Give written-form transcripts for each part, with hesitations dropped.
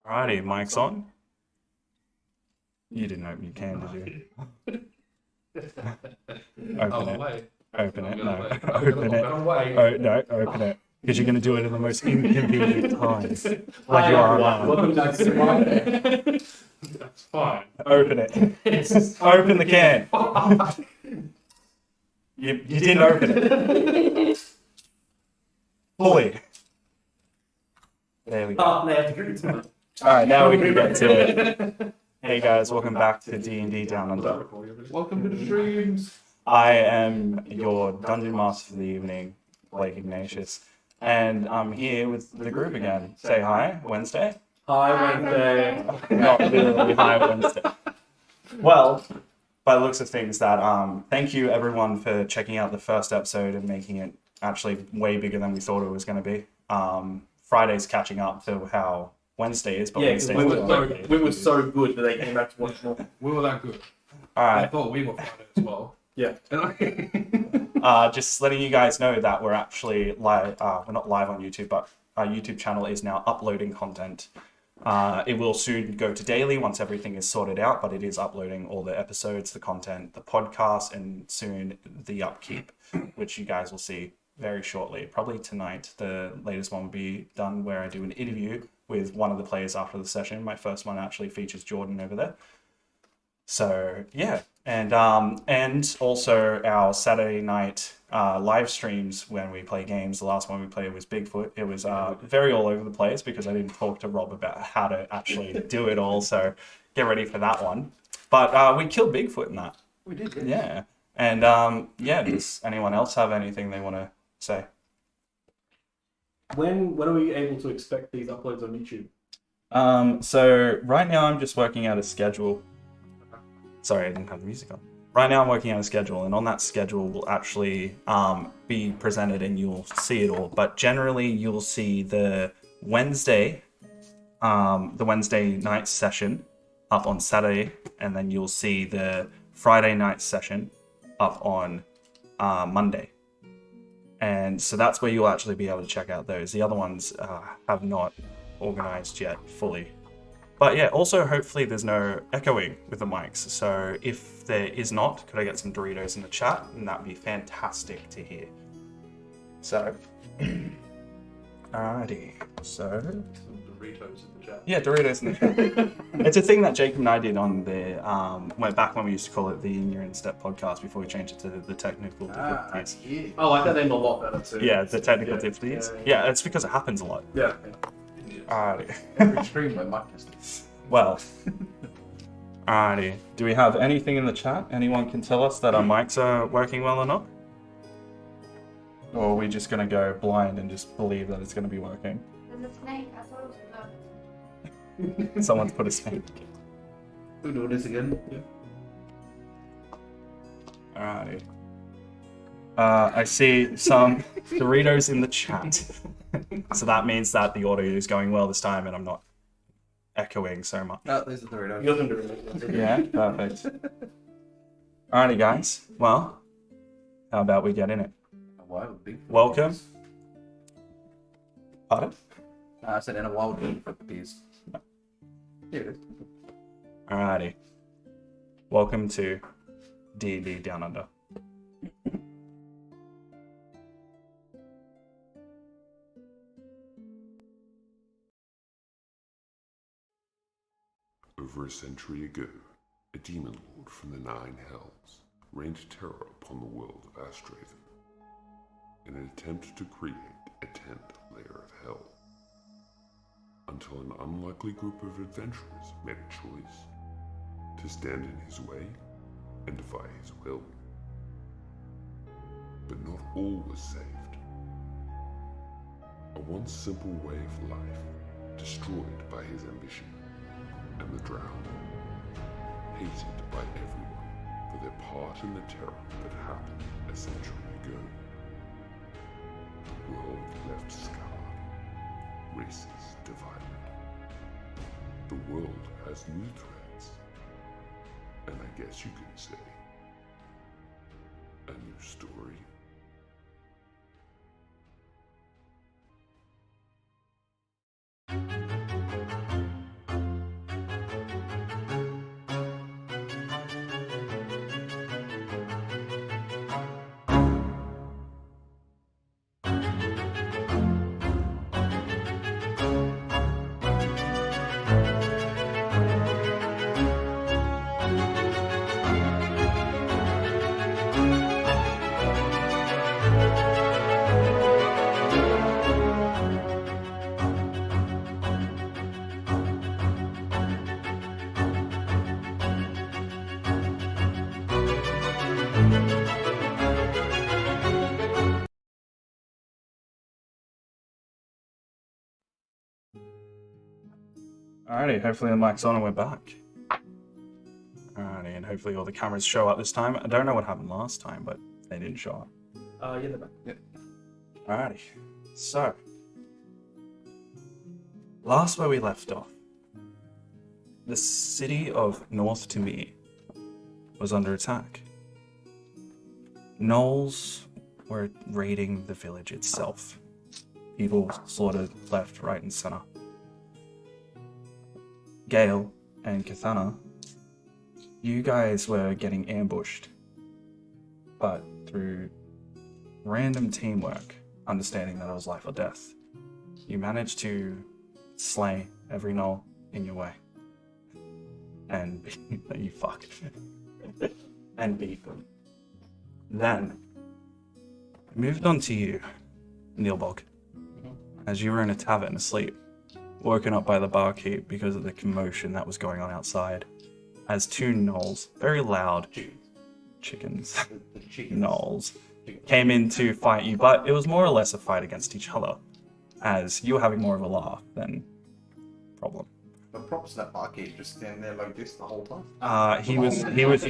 Alrighty, mic's on. You didn't open your can, did you? Open it. Open it. No. Open it. Oh, no, open it. Because you're going to do it at the most inconvenient times. Like you are now. That's fine. Open it. Open the can. You didn't open it. Fully. There we go. Alright, now we can get to it. Hey guys, welcome back to D&D Down Under. Welcome to the streams. I am your Dungeon Master for the evening, Blake Ignatius, and I'm here with the group again. Say hi, Wednesday. Hi, Wednesday. Not literally hi, Wednesday. Well, by the looks of things, that thank you everyone for checking out the first episode and making it actually way bigger than we thought it was going to be. Friday's catching up to how Wednesday is, but Yeah, Wednesday's we were so good that they came back to watch more. We were that good. all I right. thought we were Friday as well. Yeah. Just letting you guys know that we're actually live. We're not live on YouTube, but our YouTube channel is now uploading content. It will soon go to daily once everything is sorted out, but it is uploading all the episodes, the content, the podcast, and soon the upkeep, which you guys will see very shortly. Probably tonight, the latest one will be done where I do an interview with one of the players after the session. My first one actually features Jordan over there. So yeah, and also our Saturday night live streams when we play games. The last one we played was Bigfoot. It was very all over the place because I didn't talk to Rob about how to actually do it all. So get ready for that one. But we killed Bigfoot in that. We did, Yeah. And yeah, does anyone else have anything they want to say? When are we able to expect these uploads on YouTube? So right now I'm just working out a schedule. Sorry, I didn't have the music on. Right now I'm working out a schedule, and on that schedule will actually be presented and you'll see it all. But generally you'll see the Wednesday night session up on Saturday, and then you'll see the Friday night session up on Monday. And so that's where you'll actually be able to check out those. The other ones have not organized yet fully. But yeah, also hopefully there's no echoing with the mics. So if there is not, could I get some Doritos in the chat? And that would be fantastic to hear. So, alrighty. So, Doritos in the chat. yeah, Doritos in the chat. It's a thing that Jacob and I did on the, back when we used to call it the In Your Instep podcast before we changed it to the technical difficulties. Yeah. Oh, I like that name a lot better too. Yeah, the technical difficulties. Yeah, it's because it happens a lot. Yeah. Alrighty. Every stream by Magnus. Well, alrighty. Do we have anything in the chat? Anyone can tell us that our mics are working well or not? Or are we just going to go blind and just believe that it's going to be working? There's a snake. I thought it was a Someone's put a snake. We'll do this again. Yeah. Alrighty. I see some Doritos in the chat. So that means that the audio is going well this time and I'm not echoing so much. No, there's the Doritos. You're the Doritos. Yeah, perfect. Alrighty, guys. Well, how about we get in it? Welcome. Pardon? I said, and a wild Bigfoot appears. Here it is. Alrighty. Welcome to D&D Down Under. Over a century ago, a demon lord from the Nine Hells rained terror upon the world of Astraven in an attempt to create a 10th layer of hell, until an unlikely group of adventurers made a choice to stand in his way and defy his will. But not all was saved. A once simple way of life destroyed by his ambition, and the drowned, hated by everyone for their part in the terror that happened a century ago. The world left scarred, races divided. The world has new threats, and I guess you could say, a new story. Alrighty, hopefully the mic's on and we're back. Alrighty, and hopefully all the cameras show up this time. I don't know what happened last time, but they didn't show up. Yeah, they're back. Yep. Alrighty, so last where we left off, the city of North Tymir was under attack. Gnolls were raiding the village itself. People slaughtered left, right, and center. Gale and Kathana, you guys were getting ambushed, but through random teamwork, understanding that it was life or death, you managed to slay every gnoll in your way. And you fuck. And beat them. Then, it moved on to you, Neilbog, as you were in a tavern asleep, woken up by the barkeep because of the commotion that was going on outside, as two gnolls, very loud chickens, gnolls, came in to fight you, but it was more or less a fight against each other, as you were having more of a laugh than problem. But props to that barkeep just standing there like this the whole time. He was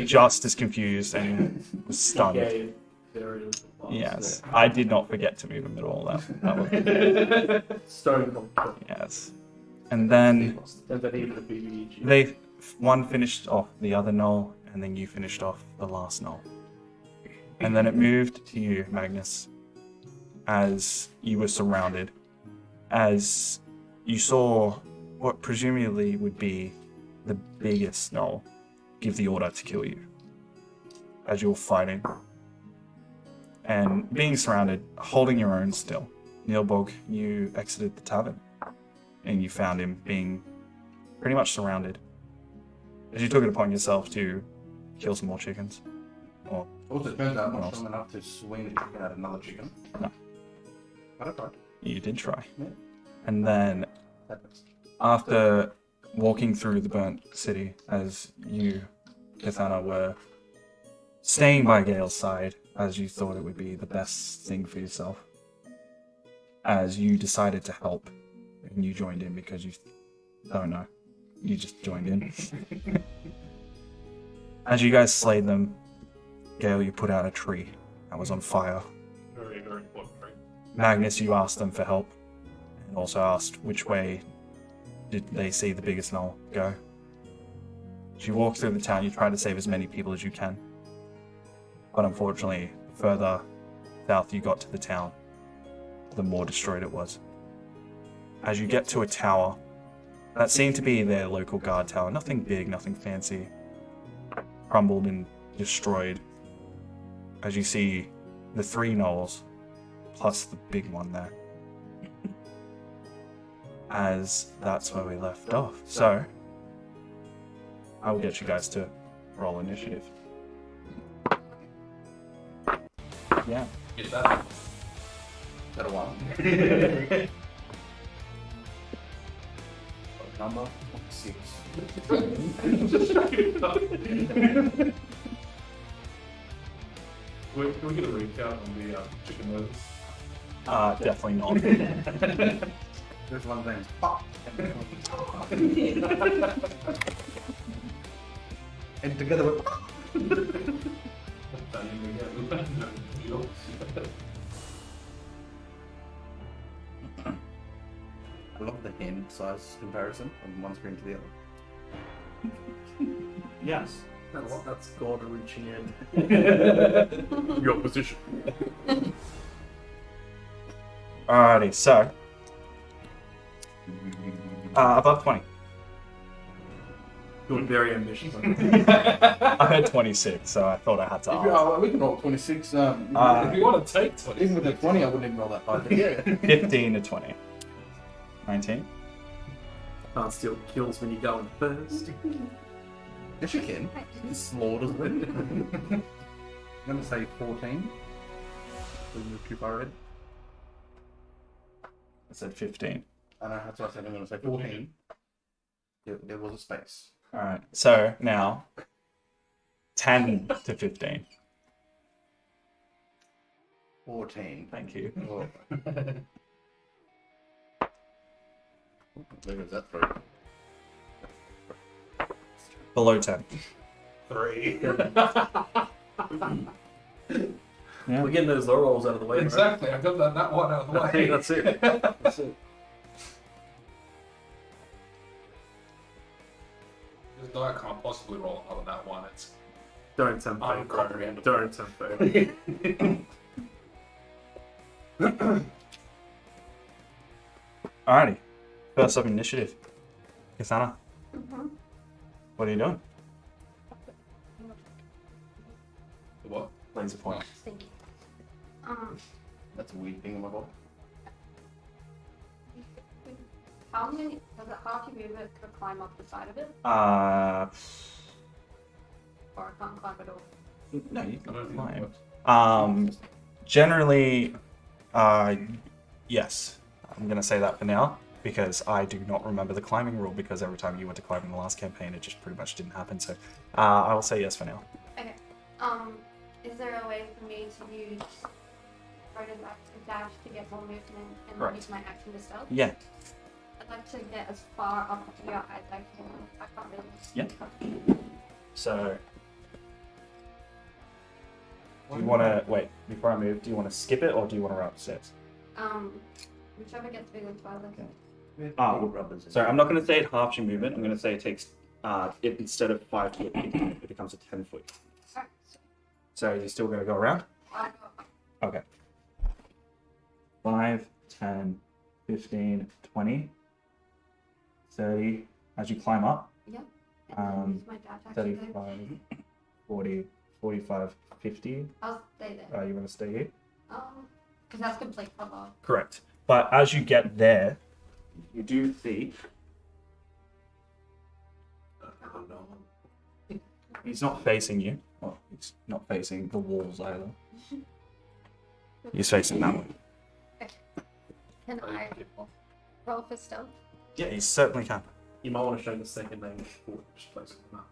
just as confused and was stunned. Gave very little fuss. Yes, I did not forget to move him at all. That was, Stone cold. yes. And then And then even a BBG. they one finished off the other gnoll, and then you finished off the last gnoll. And then it moved to you, Magnus, as you were surrounded, as you saw what presumably would be the biggest gnoll give the order to kill you, as you were fighting. And being surrounded, holding your own still, Neilbog, you exited the tavern, and you found him being pretty much surrounded. As you took it upon yourself to kill some more chickens. Or Also, it turns out I'm What not else? strong enough to swing a chicken at another chicken. No. But I tried. you did try. Yeah. And then Happens. after walking through the burnt city, as you, Kathana, were staying by Gale's side, as you thought it would be the best thing for yourself, as you decided to help, and you joined in because you don't know, you just joined in. As you guys slayed them, Gale, you put out a tree that was on fire. Very, very important. Right? Magnus, you asked them for help, and also asked which way did they see the biggest gnoll go. As you walk through the town, you try to save as many people as you can. But unfortunately, the further south you got to the town, the more destroyed it was. As you get to a tower, that seemed to be their local guard tower. Nothing big, nothing fancy. Crumbled and destroyed. As you see the three gnolls, plus the big one there. As that's where we left off. So, I will get you guys to roll initiative. Yeah. Get that. Is that a one? Number 6. Can we get a recount on the chicken nose? Definitely not. There's one thing. Pop. And together with. I love the hand size comparison from one screen to the other. Yes. That's God reaching in. Your position. Alrighty, so. Above 20. You're very ambitious. I heard 26, so I thought I had to ask. We can roll 26. If you want to take 20. Even with the 20, I wouldn't even roll that high. Yeah. 15 to 20. 19. Can't steal kills when you go in first. Yes, you can. You slaughters them. I'm going to say 14. So you're too far ahead. I said 15. I know, that's what I said. I'm going to say 14. There was a space. Alright, so now 10 to 15. 14. Thank you. Oh. Where is that through? Below 10. 3. Yeah. We're getting those low rolls out of the way. bro. Exactly, I got that one out of the way. That's it. That's it. This die can't possibly roll another that one. It's Don't tempt me. uncomprehendable. Don't tempt me. Alrighty. First up, initiative. Kasana, Mm-hmm. what are you doing? What? Laser point. Thank you. That's a weird thing in my book. How many? Does it have to be able to climb up the side of it, Uh, or it can't climb at all? no, you I can don't think climb. it works. Generally, yes. I'm gonna say that for now because I do not remember the climbing rule because every time you went to climb in the last campaign, it just pretty much didn't happen. So, I will say yes for now. Okay. Is there a way for me to use right as to dash to get more movement and Correct. use my action to stealth? Yeah. I'd like to get as far up here as I can. I can't really. Yeah. So, do you want to wait before I move? Do you want to skip it or do you want to run upstairs? Whichever gets bigger farther. Okay. Well, Sorry, I'm not going to say it halves your movement. I'm going to say it takes it instead of 5 to 15, it becomes a 10 foot. Alright. So you're still going to go around? I'll go. Okay. 5, 10, 15, 20, 30. As you climb up, Yep. And then use my dash action. 35, 40, 45, 50. I'll stay there. You want to stay here? Because that's complete cover. Correct. But as you get there, you do see he's not facing you. Well, he's not facing the walls either. He's facing that way. Can I roll for stealth? Yeah, he certainly can. You might want to show the second name before just place it on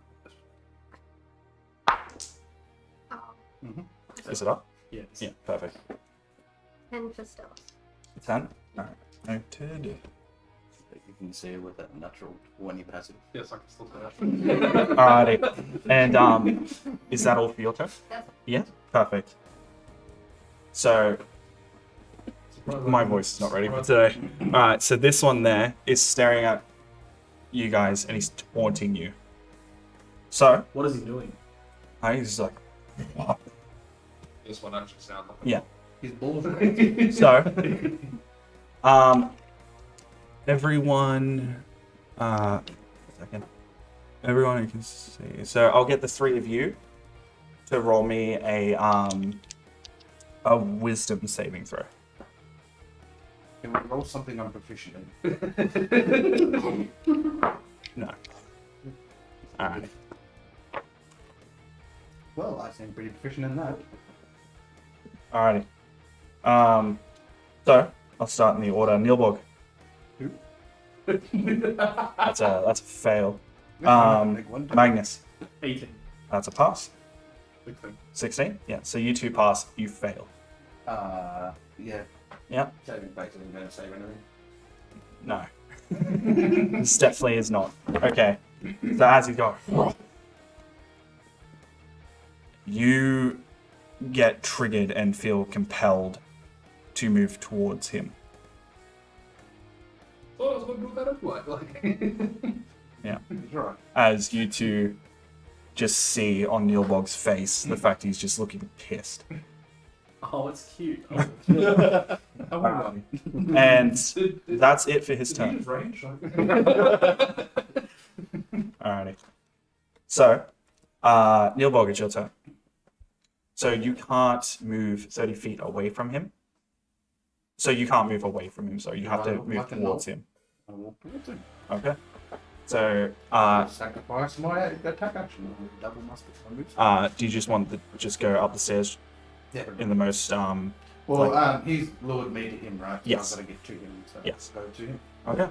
that. Is it up? Yeah. Yeah, perfect. 10 for stealth. 10? Alright. Noted. You can see with that natural 20 passive. Yes, I can still do that. Alrighty. And is that all for your turn? That's Yeah? Perfect. So my voice is not ready for today. Alright, so this one there is staring at you guys and he's taunting you. So What is he doing? he's like This one actually sounds like yeah. His balls are So everyone second. Everyone who can see. So I'll get the three of you to roll me a wisdom saving throw. Can we roll something I'm proficient in? No. Alright. Well, I seem pretty proficient in that. Alrighty. So I'll start in the order. Neilborg. Who? That's a fail. Make one turn. Magnus. 18. That's a pass. 16. 16? Yeah. So you two pass, you fail. Yeah. Yeah? Saving basically going to save anything. No. This definitely is not. Okay. So as you go, you get triggered and feel compelled to move towards him. Oh, I was going to do that anyway. Like, Yeah. He's right. As you two just see on Neilbog's face the fact he's just looking pissed. Oh, it's cute. And that's it for his did he turn. use range? Alrighty. So, Neilbog, it's your turn. So you can't move 30 feet away from him. So you can't move away from him, so you have to move Like a towards knoll. him. I walk towards him. Okay. So, Sacrifice my attack action. Double must be moves. do you just want to just go up the stairs Yeah. in the most, Well, he's lured me to him, right? So Yes. I've got to get to him. So Yes. go to him. okay.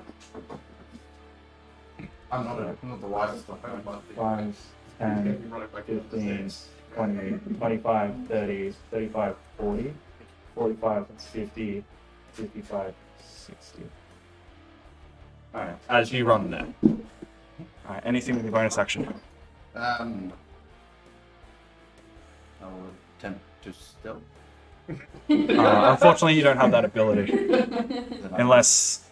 I'm not the wisest of them, but 5, 10, 15, 20, 25, 30, 35, 40, 45, 50, 55, 60. Alright, as you run there. Alright, anything with your bonus action? I will attempt to stealth. Unfortunately, you don't have that ability. Then I- Unless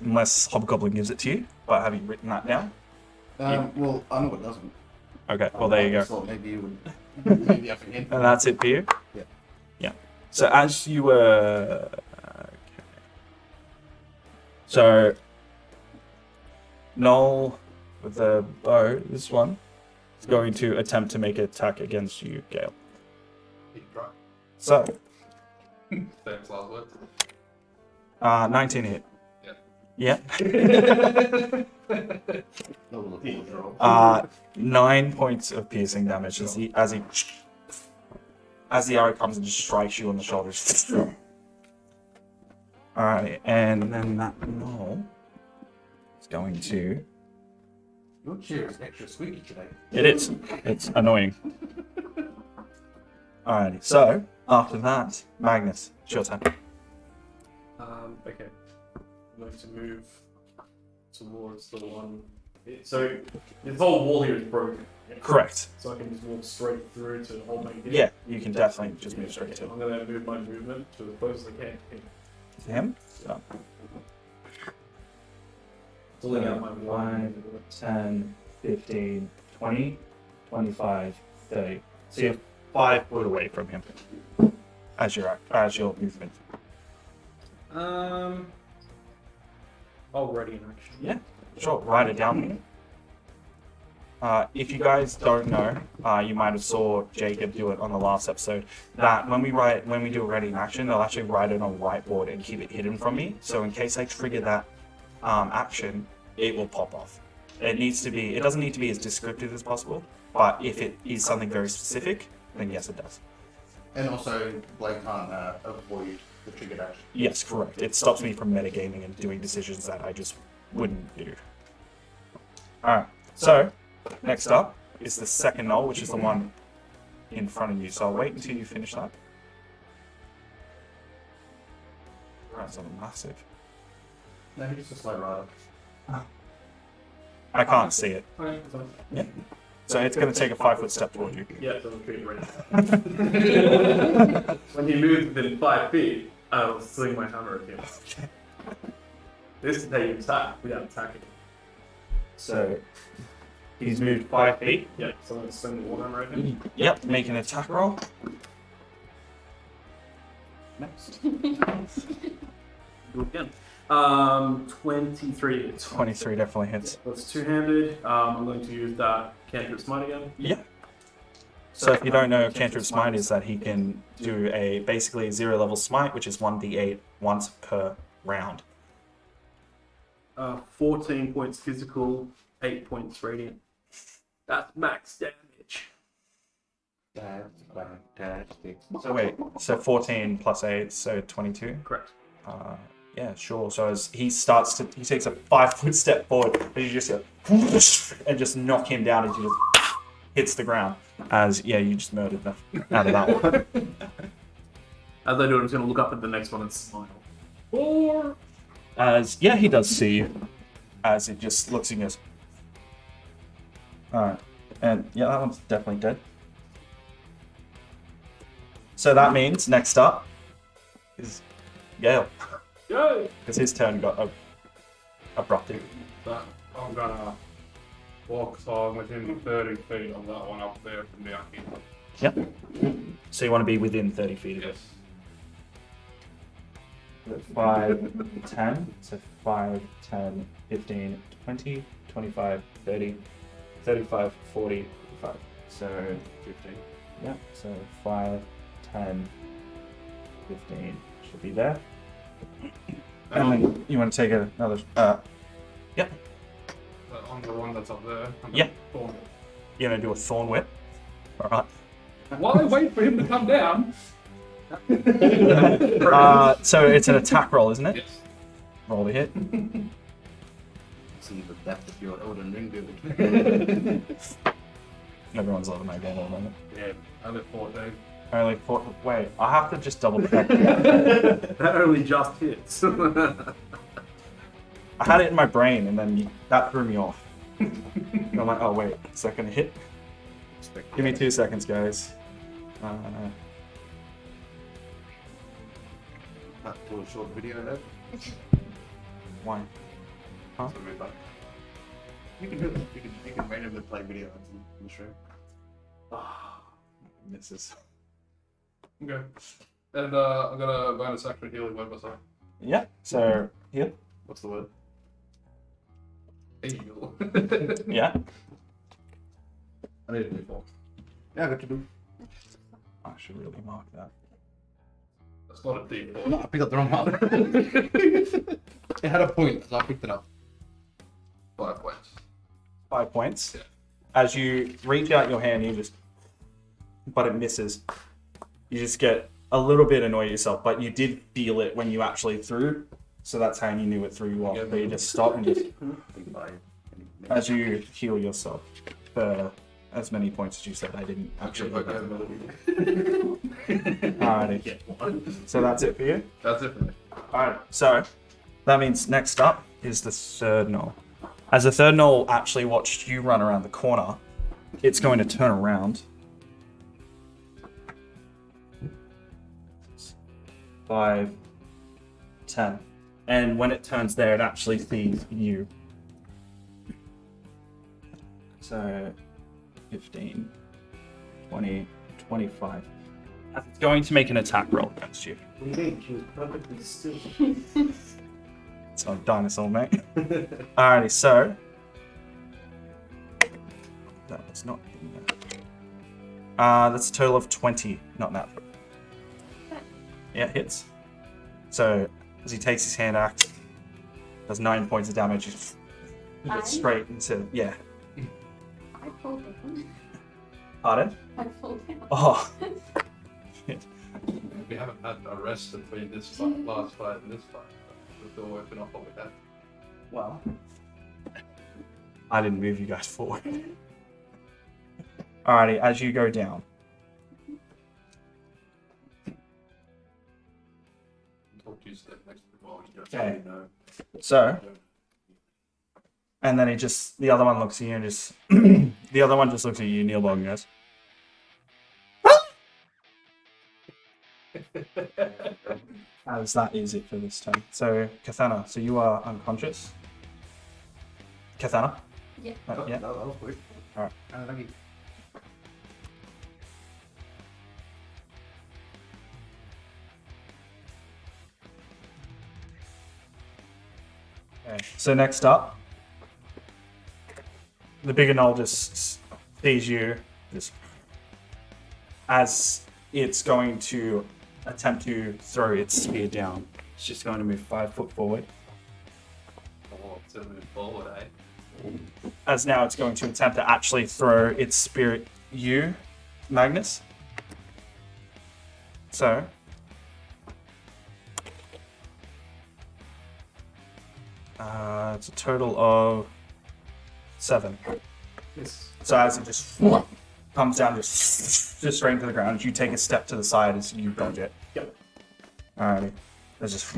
Hobgoblin gives it to you. But have you written that down? Well, I know it doesn't. Okay, well there you I go. thought maybe you would. Maybe I forget. And that's it for you? Yeah. Yeah. So as you were... okay. So... Gnoll, with the bow, this one, is going to attempt to make an attack against you, Gale. He tried. So, Famous last words. 19 hit. Yeah. Yeah. No, we'll look forward to roll. 9 points of piercing damage as the arrow comes and just strikes you on the shoulders. Alright, and then that Gnoll is going to... Your chair is extra squeaky today. It is. It's annoying. Alrighty, so after that, Magnus, it's your turn. Okay. I'm going to move towards the one. So this whole wall here is broken. Correct. So I can just walk straight through to the whole main gate. Yeah, you can definitely just move straight to I'm going to move my movement to as close as I can. him. So, Pulling out my 5, 10, 15, 20, 25, 30. So you're 5 foot away from him as your movement. Already in action. Yeah, sure. Write it down. If you guys don't know, you might have saw Jacob do it on the last episode. That when we do a ready in action, they'll actually write it on a whiteboard and keep it hidden from me. So in case I trigger that action, it will pop off. It doesn't need to be as descriptive as possible, but if it is something very specific, then yes, it does. And also, Blake can't avoid the triggered action. Yes, correct. It stops me from metagaming and doing decisions that I just wouldn't do. Alright, so next up is the second Gnoll, which is the one in front of you. So I'll wait until you finish that. That's massive. No, he's just a slow rider. I can't see it. Okay, so, Yeah. So it's going to take a 5 foot step toward you. yeah, so I'm treating ready. When he moved within 5 feet, I'll sling my hammer at him. This is how you attack without attacking. So he's moved 5 feet. Yeah, so I'm going to sling the war hammer at him. Yep, make an attack roll. Next. Do it again. 23 hits. 23 definitely hits. That's two-handed. I'm going to use that cantrip smite again. Yeah. So if you don't know, Cantrip Smite is that he can do basically a 0 level smite, which is 1d8 once per round. 14 points physical, 8 points radiant. That's max damage. That's fantastic. So wait, so 14 plus 8, so 22? Correct. Yeah, sure. So as he takes a 5 foot step forward, and you just go, and just knock him down as he just hits the ground. You just murdered the out of that one. As I do it, I'm just going to look up at the next one and smile. Or He does see you. As it just looks and goes. Alright. And yeah, that one's definitely dead. So that means next up is Gale. Yay! Because his turn got abrupted. But I'm gonna walk so I'm within 30 feet of that one up there from down here. Yep. So you want to be within 30 feet of it. Yes. 5, 10. So 5, 10, 15, 20, 25, 30, 35, 40, 45. So 15. Yeah. So 5, 10, 15 should be there. And then you want to take another. Yep. On the one that's up there. I'm Yeah. gonna You're gonna do a thorn whip. All right. While I wait for him to come down. So it's an attack roll, isn't it? Yes. Roll the hit. See the depth of your Elden Ring build. Everyone's loving my game at the moment. Yeah. Only 14. Only 4. Wait, I have to just double check. That only just hits. I had it in my brain, and then that threw me off. And I'm like, oh wait, is that gonna hit? Give me 2 seconds, guys. Do a short video there. Why? Huh? So we're back. You can do it. You can randomly play video on the stream. Misses. Okay. And I'm gonna bonus action healing word myself. Yeah. So heal. What's the word? Heal. Yeah. I need to do 4. Yeah, I got to do. I should really mark that. That's not a D4. No, I picked up the wrong one. It had a point, so I picked it up. 5 points. 5 points. Yeah. As you reach out your hand, but it misses. You just get a little bit annoyed at yourself, but you did feel it when you actually threw. So that's how you knew it threw you off. Yeah. But you just stop and just, as you heal yourself for as many points as you said, I didn't actually. Alrighty. So that's it for you? That's it for me. Alright, so that means next up is the third Gnoll. As the third Gnoll actually watched you run around the corner, it's going to turn around. 5, 10. And when it turns there, it actually sees you. So 15, 20, 25. As it's going to make an attack roll against you. What do you mean? She was perfectly still. It's not a dinosaur, mate. Alrighty, so that was not in there. That's a total of 20, not natural. Yeah, it hits. So as he takes his hand axe, does 9 points of damage. Gets straight into I pulled down. Pardon? I pulled down. Oh. Shit. We haven't had a rest between this fight, last fight and this fight. We've still working off what we had. Well, I didn't move you guys forward. Alrighty, as you go down. Talk to you step next to the wall. Okay. So, and then the other one looks at you and just, the other one just looks at you, Neilbog, and goes, as that is it for this turn. So, Kathana, so you are unconscious. Kathana? Yeah. Yeah. That was quick. Alright. Thank you. Okay. So next up, the bigger Gnoll just sees you, just as it's going to attempt to throw its spear down. It's just going to move 5 foot forward. Oh, to move forward, eh? As now it's going to attempt to actually throw its spear at you, Magnus. So, it's a total of 7. Yes. So as it just comes down, just straight into the ground, as you take a step to the side as you dodge it. Yep. Alrighty. There's just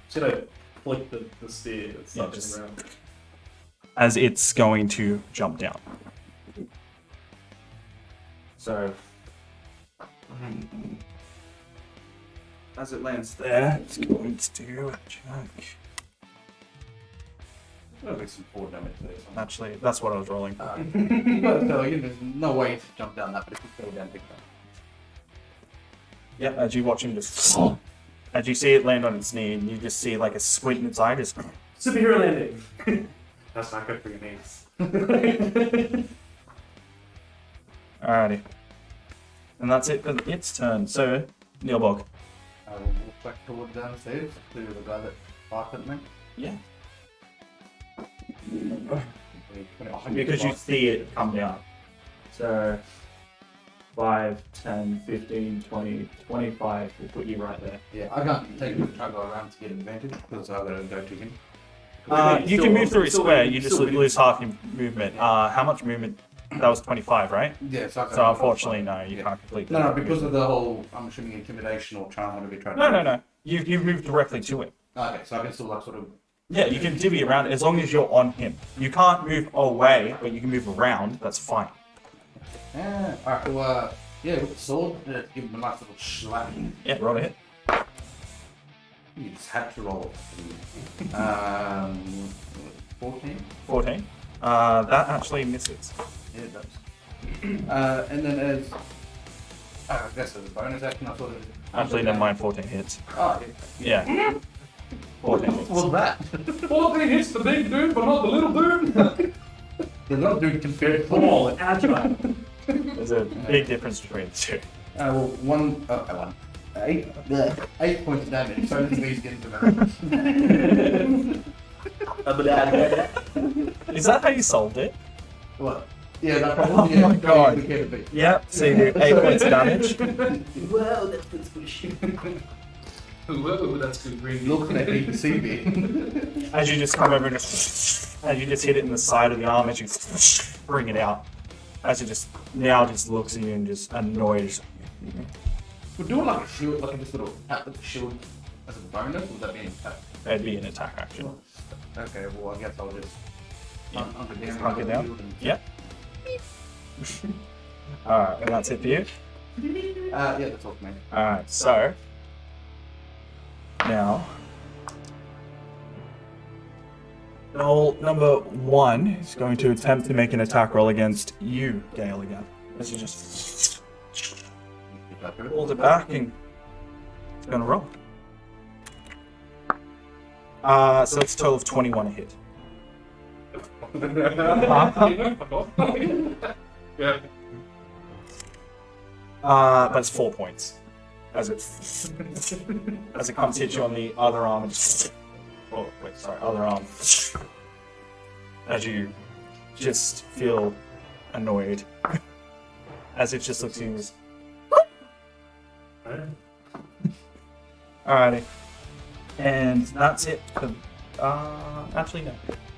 Should I flick the spear that's Yeah, stuck just- in the ground? as it's going to jump down. So as it lands there, it's going to do a check. That'll make some 4 damage there. Actually, that's what I was rolling. So there's no way to jump down that, but if you go down, pick it up. Yep, as you watch him just as you see it land on its knee, and you just see like a squint in its eye, just Superhero landing. That's not good for your knees. alrighty. And that's it for its turn. So, Neilbog. I will walk back towards downstairs to the guy that barked at me. Yeah. 20, Because you see it come down. So 5, 10, 15, 20, 25 will put you right there. Yeah, I can't take the go around to get advantage because I've got to go to him. You can move through a square, you just lose half your movement. How much movement? That was 25, right? Yeah, so I So unfortunately, no, you can't complete No, that. because of the whole, I'm assuming intimidation or charm, whatever you try to No. You've moved directly to it. Okay, so I can still like sort of. Yeah, you can divvy around as long as you're on him. You can't move away, but you can move around. That's fine. Yeah. Alright, well, yeah, with the sword, give him a nice little slap. Yeah, roll a hit. You just had to roll. 14. 14. That actually misses. Yeah, it does. And then as I guess as a bonus action, I thought it. Actually, never mind. 14 hits. Oh, yeah. Yeah. 14 hits. What was that? 14 hits the big dude, but not the little dude. The little dude can fit. Small and agile. There's a big difference between the two. Well, one. 8 points of damage. So does these get into that. Is that how you solved it? What? Yeah, that probably. Oh my God. Yeah. Yep. So you do 8 points of damage. Well, that's good squishy. Whoa, that's good green. Looking at ABCB. As you just come over and as you just hit it in the side of the arm, as you bring it out. As it just now just looks at you and just annoys. We're doing like a shield, like a just little tap with the shield as a bonus, or would that be an attack? That'd be an attack action. Okay, well, I guess I'll just hunker down. Hunker the down? shield and- Yep. Alright, and that's it for you? Yeah, that's all for me. Alright, so now Gnoll number 1 is going to attempt to make an attack roll against you, Gale, again. As you just pulls it back and it's gonna roll. So it's a total of 21 a hit. Yeah. But it's 4 points. As it comes to hit you on the other arm and oh wait, sorry, other arm. As you just feel annoyed. As it just looks at you and just alrighty. And that's it for actually no.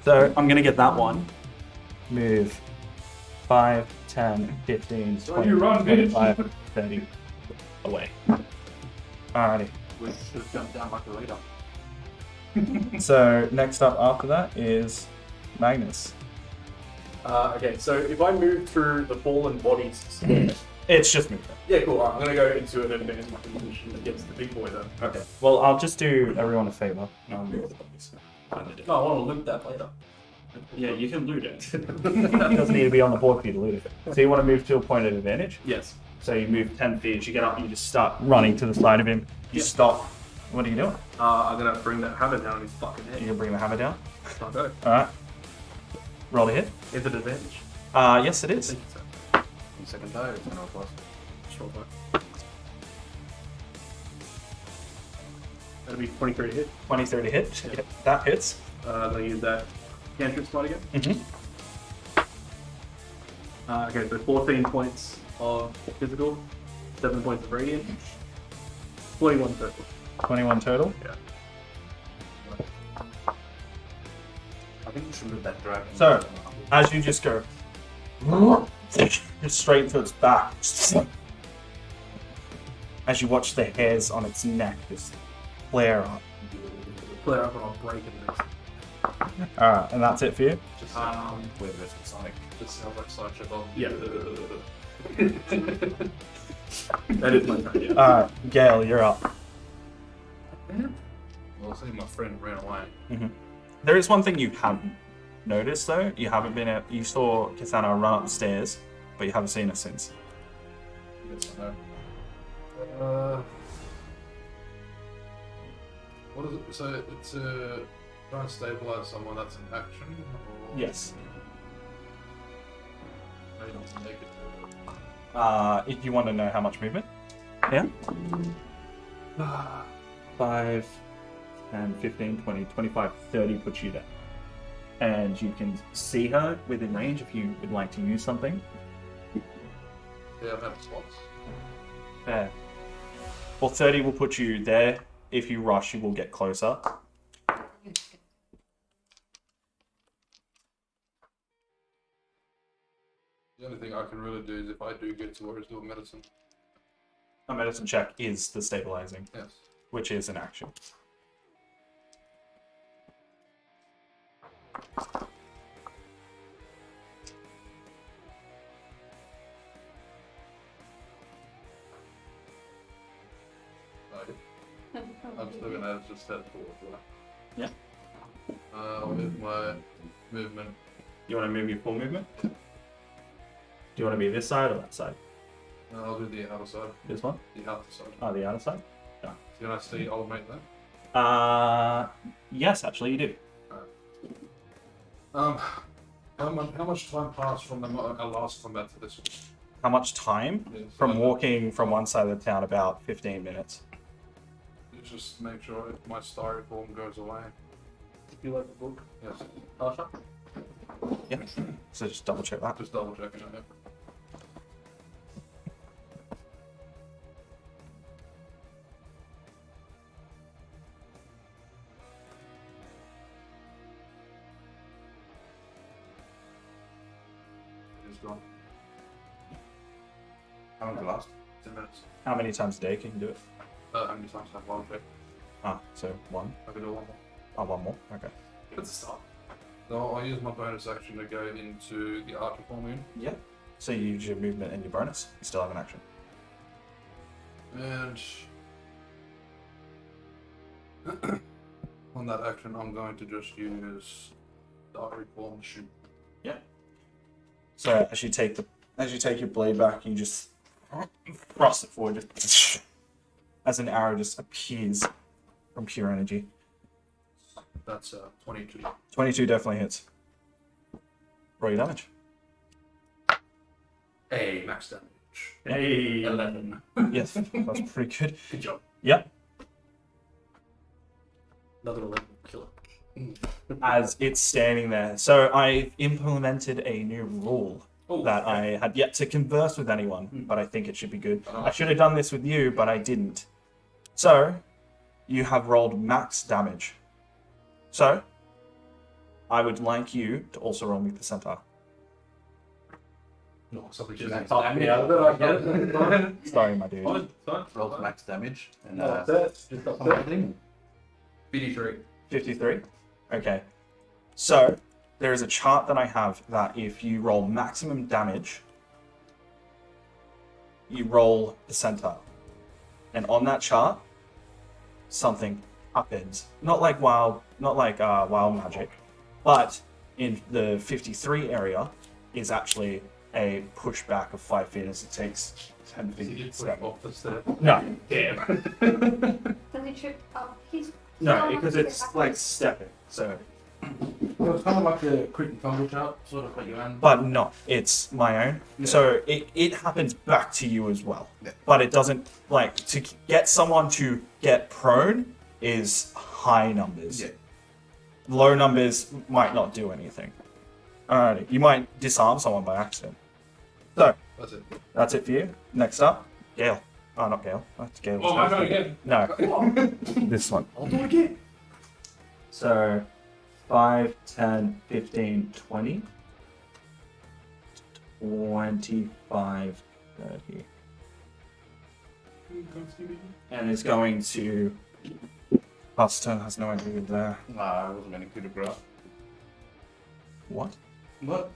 So I'm gonna get that one. Move 5, 10, 15, So 20, you run, bitch. 25, 30 away. Alrighty. We should have jumped down like a leader. So next up after that is Magnus. Okay, so if I move through the fallen bodies, It's just movement. yeah, cool. Alright, I'm gonna go into an advanced position against the big boy then. Okay. Well, I'll just do everyone a favor. No, No, I want to loot that later. yeah, you can loot it. It doesn't need to be on the board for you to loot it. So you want to move to a point of advantage? Yes. So you move 10 feet, you get up and you just start running to the side of him. You stop. What are you doing? I'm gonna bring that hammer down on his fucking You head. gonna bring the hammer down? I'll go. Alright. Roll a hit. Is it advantage? Yes it is. Thank you, sir. Second toe, it's gonna plus. Sure, fine. That'll be 23 to hit. 23 to hit. Yep, that hits. I'm gonna use that cantrip spot again. Mm-hmm. Okay, so 14 points of physical, 7 points of radiant, 21 total. 21 total. Yeah. I think we should move that dragon. So, as you just go just straight into its back, as you watch the hairs on its neck just flare up. Flare up and I'll break it next. Alright, and that's it for you? Just, We're versus Sonic. just sounds like such a bomb. Yeah. That is my turn, yeah. Alright, Gale, you're up. Well, I see my friend ran away. There is one thing you haven't noticed though. You haven't been at, you saw Kitana run up the stairs, but you haven't seen her since. Yes, I know. What is it? So it's trying to stabilize someone. That's an action. Or Yes. maybe not to make it. If you want to know how much movement? Yeah. 5, 10, 15, 20, 25, 30 puts you there. And you can see her within range if you would like to use something. Yeah, I'm having spots. There. Well, 30 will put you there. If you rush, you will get closer. The only thing I can really do is if I do get to where it's doing medicine. A medicine check is the stabilizing, Yes. which is an action. I'm still gonna just step forward, right? Yeah. With my movement. You want to move your full movement? Do you want to be this side or that side? I'll do the outer side. This one? The outer side. Oh, the other side? Can I see ultimate then? Yes, actually you do. How much time passed from our last combat to this one? How much time? Yeah, so From walking from one side of the town, about 15 minutes. Just make sure my styrofoam goes away. If you like the book, Yes. Tasha. Yeah. So just double check that. Just double checking it. It's gone. How long did it last? 10 minutes. How many times a day can you do it? How many times have I one pick? Ah, so one. I can do one more. Oh, one more. Okay. Good start. No, I'll use my bonus action to go into the archer forming. Yeah. So you use your movement and your bonus. You still have an action. And on that action, I'm going to just use the archery form shoot. So as you take your blade back, you just thrust it forward, just as an arrow just appears from pure energy. That's 22. 22 definitely hits. Roll your damage. Hey, max damage. Hey. 11. Yes, that's pretty good. Good job. Yep. Another 11 killer. As it's standing there. So I implemented a new rule that I had yet to converse with anyone, but I think it should be good. I should have done this with you, but I didn't. So you have rolled max damage. So I would like you to also roll me percentile. No, somebody Just should talk me out of it, I guess. Sorry, my dude. Fine. roll to max damage. And That's it. Just up there. 53. 53? Okay. So, there is a chart that I have that if you roll maximum damage, you roll percentile. And on that chart, something happens. Not like wild magic, but in the 53 area is actually a pushback of 5 feet as it takes 10 feet. Step. Off the step. No, Damn. Does he trip up? He's no, because it's like stepping. So, Well, it's kind of like the crit and fumble chart, sort of like you and. but no, it's my own. Yeah. So it happens back to you as well. Yeah. But it doesn't, like, to get someone to get prone is high numbers. Yeah. Low numbers might not do anything. Alrighty, you might disarm someone by accident. So, That's it. that's it for you. Next up, Gale. Oh, not Gale. That's Gale. Oh, I go again. No, this one. I'll do it again. So, 5, 10, 15, 20, 25, 30. And it's going to... Buster has no idea there. Nah, I wasn't going to coup de grace. What? What?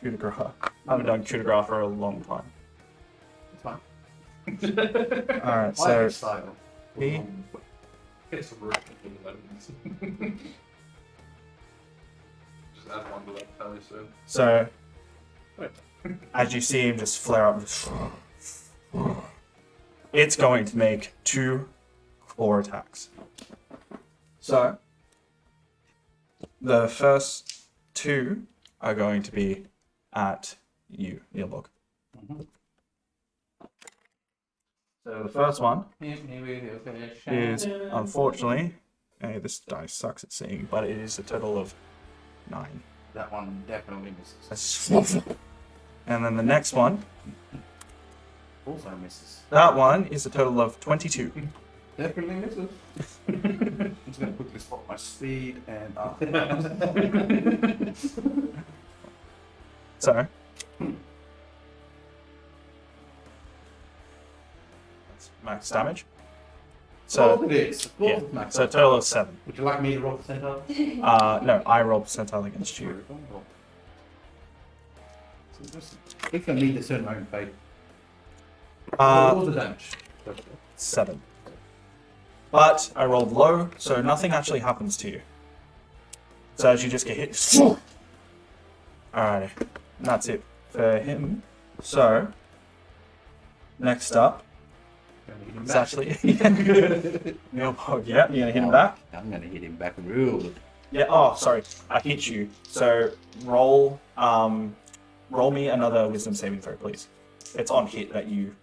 Coup de grace. I haven't done coup de grace for a long time. It's fine. Alright, I so like style. he... Get some room in the lemons. Just add one to that fairly soon. So, as you see him just flare up, it's going to make 2 claw attacks. So, the first 2 are going to be at you, Neilbog. So the first one is, unfortunately, this dice sucks at seeing, but it is a total of 9. That one definitely misses. And then the next one, Also misses. that one is a total of 22. Definitely misses. I'm just going to quickly spot my speed and So, that's max damage. So, it is. yeah, so a total of 7. Would you like me to roll percentile? No, I roll percentile against you. If I need to discern my own fate. What Uh, was the damage? 7. But I rolled low, so nothing actually happens to you. So as you just get hit. Alrighty. And that's it for him. So, next up, it's actually. Neopog, yeah, you're gonna hit him back? I'm gonna hit him back real good. Yeah, oh, sorry. I hit you. So, roll me another wisdom saving throw, please. It's on hit that you.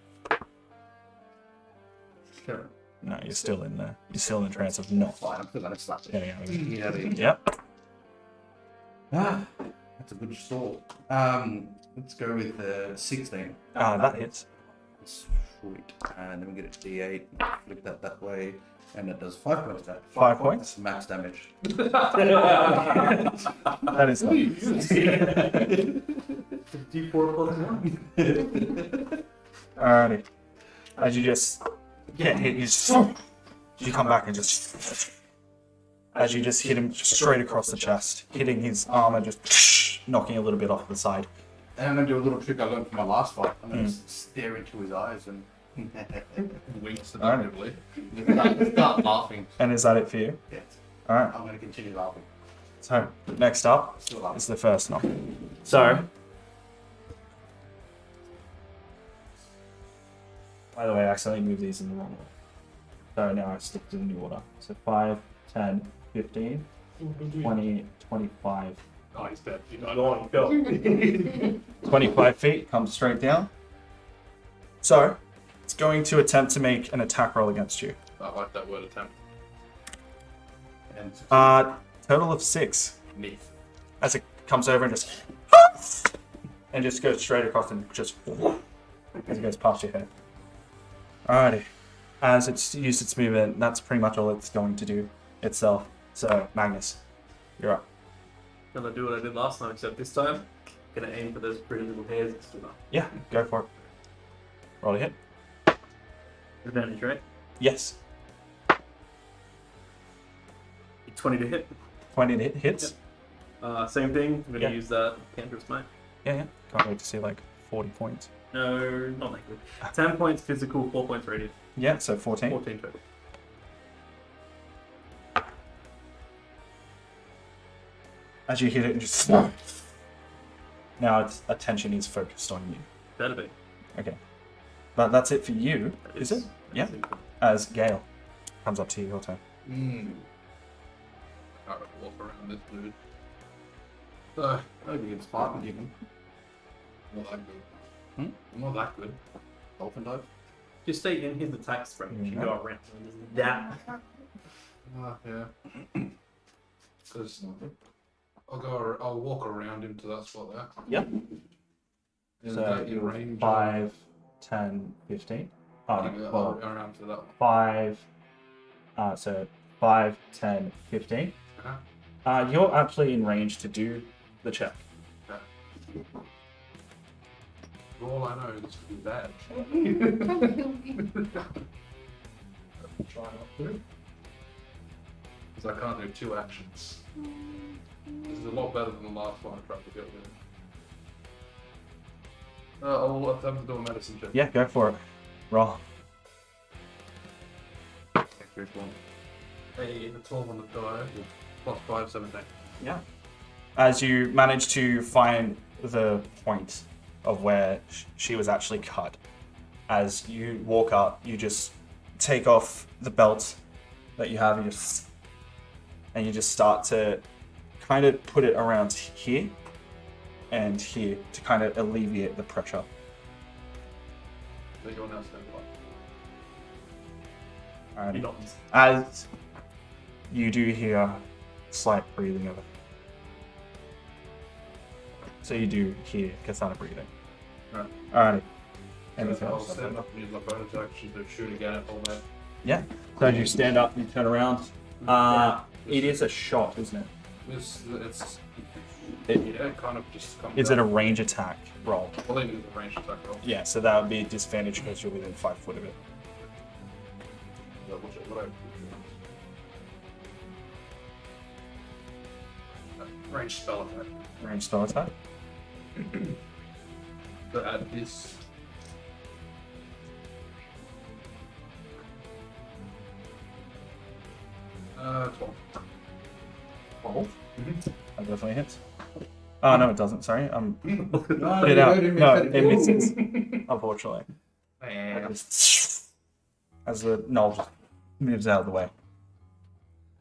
Sure. No, you're still in there. You're still in the trance of not. Fine, I'm still gonna slap it. Yeah. Yeah. Yep. Ah, that's a good score. Let's go with 16. That hits. Sweet. And then we get a D8, flip that way, and it does 5 points of that. 5 points? Max damage. That is not. D4 plus 1. Alrighty. As you just get hit, you come back and just. As you just hit him straight across the chest, hitting his armor, just knocking a little bit off the side. And I'm gonna do a little trick I learned from my last fight. I'm gonna stare into his eyes and Wink seductively. start laughing. And is that it for you? Yes. Alright. I'm gonna continue laughing. So, next up Still laughing. is the first knock. So, by the way, I accidentally moved these in the wrong order. So now I stick to the new order. So 5, 10, 15, 20, 25. Oh, he's dead. You Go on, go. 25 feet, comes straight down. So, it's going to attempt to make an attack roll against you. I like that word attempt. And Total of 6. me. As it comes over and just... and just goes straight across and just... as it goes past your head. Alrighty. As it's used its movement, that's pretty much all it's going to do itself. So, Magnus, you're up. Gonna do what I did last time, except this time, gonna aim for those pretty little hairs that stood up. Yeah, go for it. Roll a hit. Advantage, right? Yes. 20 to hit. 20 to hit hits. Same thing. I'm gonna Yeah. use that Cantrip Smite. Yeah. Can't wait to see like 40 points. No, not that good. 10 points physical, 4 points radiant. Yeah, so 14. 14 total. As you hit it and just... now its attention is focused on you. Better be. Okay. But that's it for you, That is it? Yeah. that's it. As Gale comes up to you, your turn. Alright, walk around this dude. Maybe you can spark and even. Not that good. Hmm? I'm not that good. Dolphin dive. Just stay in his attack range. You Yeah. go around. That. Yeah. Because I'll walk around him to that spot there. Yep. Is So that in range? 5, 10, 15. Oh, Yeah, no, I'll well, go around to that one. 5. So 5, 10, 15. Uh-huh. You're actually in range to do the check. All I know is to be bad. Try not to. Because I can't do 2 actions. This is a lot better than the last one I tried to get with. I'll attempt to do a medicine check. Yeah, go for it. Roll. Hey, the 12 on the die. Plus 5, 17. Yeah. As you manage to find the point of where she was actually cut, as you walk up, you just take off the belt that you have, and you just start to kind of put it around here and here to kind of alleviate the pressure. So you're now standing by. And You're not. as you do hear slight breathing of it. So you do hear Kasana breathing. Right. Alrighty. Anything I'll else? stand up and use my bonus action to shoot again at all that. Yeah. So as you stand up, you turn around. It is a shot, isn't it? It's It- yeah, it kind of just comes Is it a out. range attack roll? I believe it is a ranged attack roll. Yeah, so that would be a disadvantage because you're within 5 foot of it. Double check what I ranged spell attack. Range spell attack. So add this. 12. 12. Mhm. That definitely hits. Oh, no, it doesn't. Sorry. No, Put it you out. heard him, No, he said it misses. Unfortunately. Man. As the Gnoll just moves out of the way.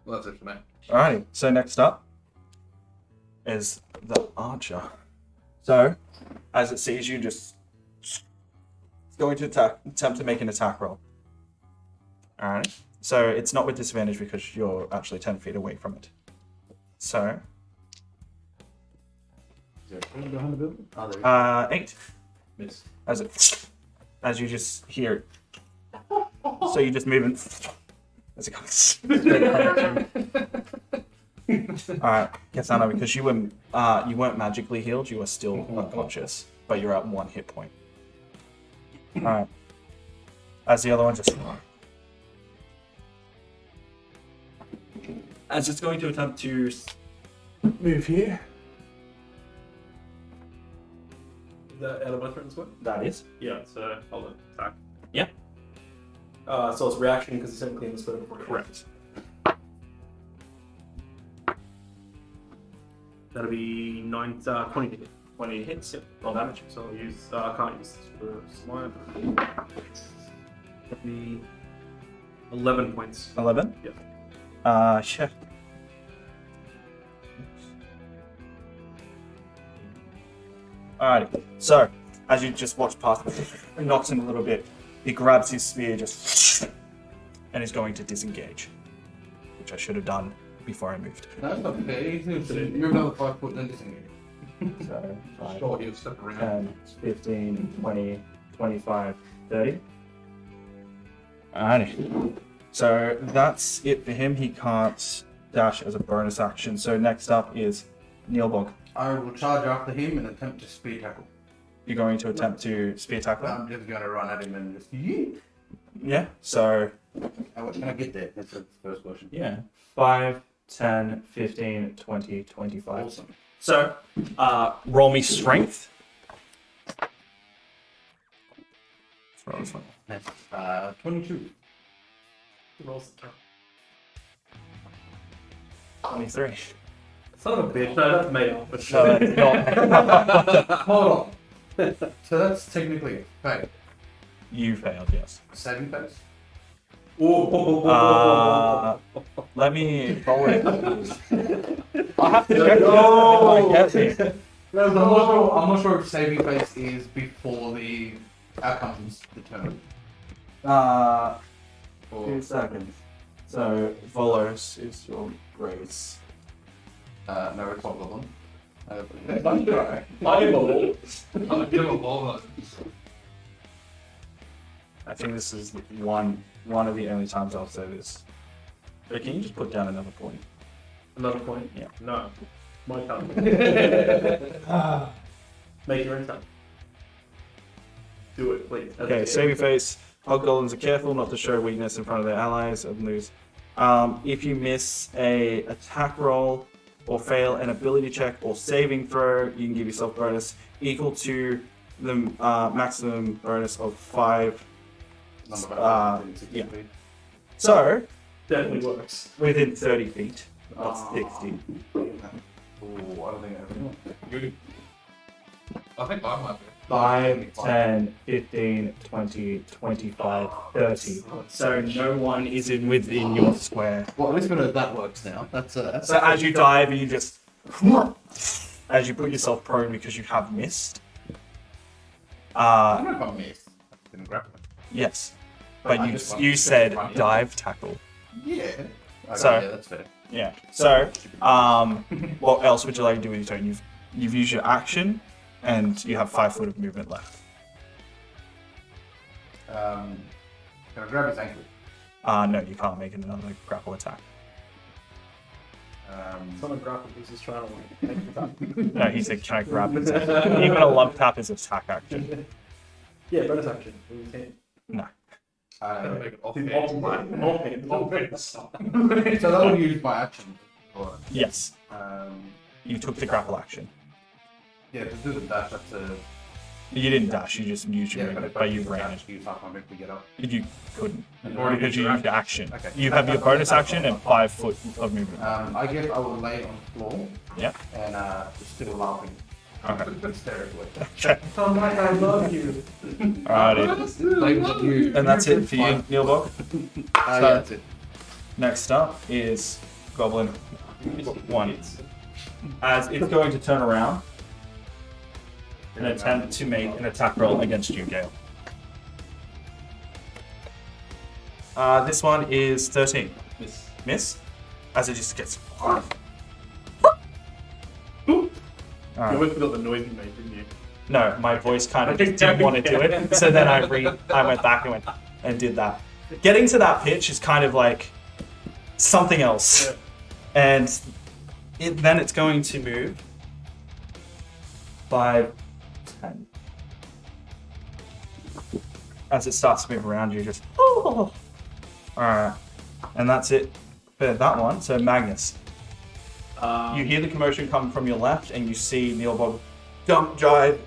Well, that's it for me. Alrighty, so next up is the archer. So, as it sees you, just it's going to attempt to make an attack roll. Alright, so it's not with disadvantage because you're actually 10 feet away from it. So, Is there a phone behind the building? Oh, there 8. Miss. As you just hear it. So you just move and as it comes. Alright, Kasana, because you weren't magically healed, you are still unconscious, but you're at 1 hit point. Alright. As the other one just as it's going to attempt to move here. Is that out of my turn as well? That is. Yeah, so I'll attack. Yeah. So it's reaction because it's technically in the spell before. Correct. That'll be 20 to hit. 20 hits. Yep. Roll damage. So I'll use, I can't use this for smite. That'll be 11 points. 11? Yep. Sure. Alrighty. So, as you just watch past, it knocks him a little bit. He grabs his spear, just and is going to disengage, which I should have done before I moved. That's not fair. You're another 5 foot and disengage. So, 5, Sure, he'll step around. 10, 15, 20, 25, 30. Alrighty. So that's it for him. He can't dash as a bonus action. So next up is Neilbog. I will charge after him and attempt to spear tackle. You're going to attempt to spear tackle him? I'm just going to run at him and just yeet. Yeah. So How can I get there? That's the first question. yeah. 5, 10, 15, 20, 25. Awesome. So roll me strength. Let's roll this one. That's 22. Rolls the turn. 23. Son of a bitch, no, that's made up. But No, that's not. Hold on. So that's technically a fail. You failed, yes. Saving phase? Let me roll it. I have to check I get it. No, I'm not sure if saving phase is before the outcomes determined. 2 seconds. So, Volos is your grace. No, it's not Goblin. I'm a I'll give a ball. I think this is one of the only times I'll say this. But can you just put down another point? Another point? Yeah. No. My turn. Make your own turn. Do it, please. Okay, saving face. Hobgoblins are careful not to show weakness in front of their allies and lose. If you miss a attack roll or fail an ability check or saving throw, you can give yourself bonus equal to the maximum bonus of 5. Yeah. So, Definitely works. within 30 feet. That's 60. Oh, I don't think I have I think I might be. 5, 10, 15, 20, 25, 30. So no one is within your square. Well, at least we know that works now. That's So as you dive, you just as you put yourself prone because you have missed. I don't know if I missed. I didn't grab it. Yes, but I you just you wanted said to run. dive tackle. Yeah. Okay, So- yeah, that's fair. Yeah. So what else would you like to do with your turn? You've used your action, and you have 5 foot of movement left. Can I grab his ankle? No, you can't make another grapple attack. Someone grapple he's just trying to make it up. No, he said, "Can I grab it?" Even a lump tap is attack action. Yeah, bonus action. You can. No. Gotta make it off Do hand. offhand. So that would use my action. Or, Yes, um, you took the grapple action. yeah, to do the dash, that's a You didn't dash, you just used your movement, but you ran it. Use half my movement to get up. You couldn't. already Because used you your used your action. Okay. You have your bonus action and 5 foot of movement. I guess I will lay on the floor Yeah. and just still laughing Okay. hysterically. Okay. Oh my God, I love you. Alrighty. Blame on you. And that's it for you, Neilbog. Yeah, that's it. Next up is Goblin 1. As it's going to turn around and attempt to make an attack roll against you, Gale. This one is 13. Miss. Miss? As it just gets... You Alright. always forgot the noise you made, didn't you? No, my voice kind of just didn't want to do it. So then I went back and did that. Getting to that pitch is kind of like something else. Yeah. And then it's going to move 5, 10. As it starts to move around you, just Alright. And that's it for that one. So Magnus. You hear the commotion come from your left and you see Neilbog jump dive.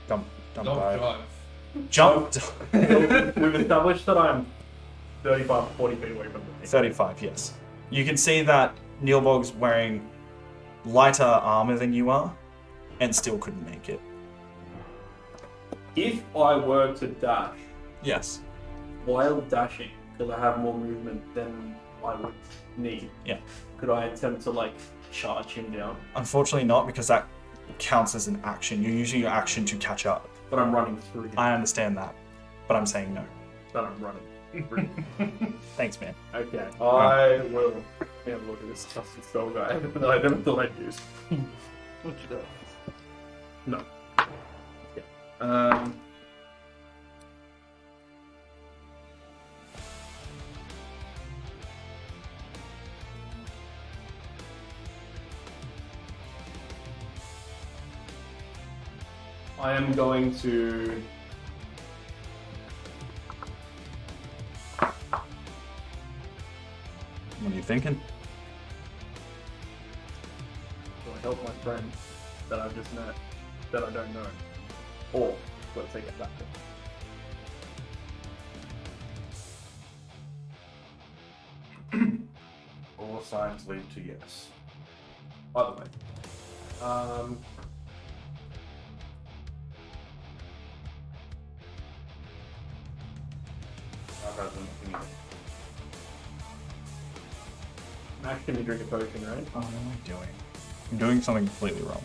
Jump Don't dive. drive. Jump. We've established that I'm 35 to 40 feet away from the thing. 35, yes. You can see that Neilbog's wearing lighter armor than you are and still couldn't make it. If I were to dash Yes. while dashing, because I have more movement than I would need, Yeah. could I attempt to like charge him down? Unfortunately not, because that counts as an action. You're using your action to catch up. But I'm running through him. I understand that, but I'm saying no. But I'm running through him. Thanks, man. Okay. I will have a look at this trusted spell guy that I never thought I'd use. No. Yeah. I am going to. What are you thinking? Do I help my friend that I've just met that I don't know? Or do I take it back? All signs lead to yes. Either way. Max, can you drink a potion, right? Oh, what am I doing? I'm doing something completely wrong.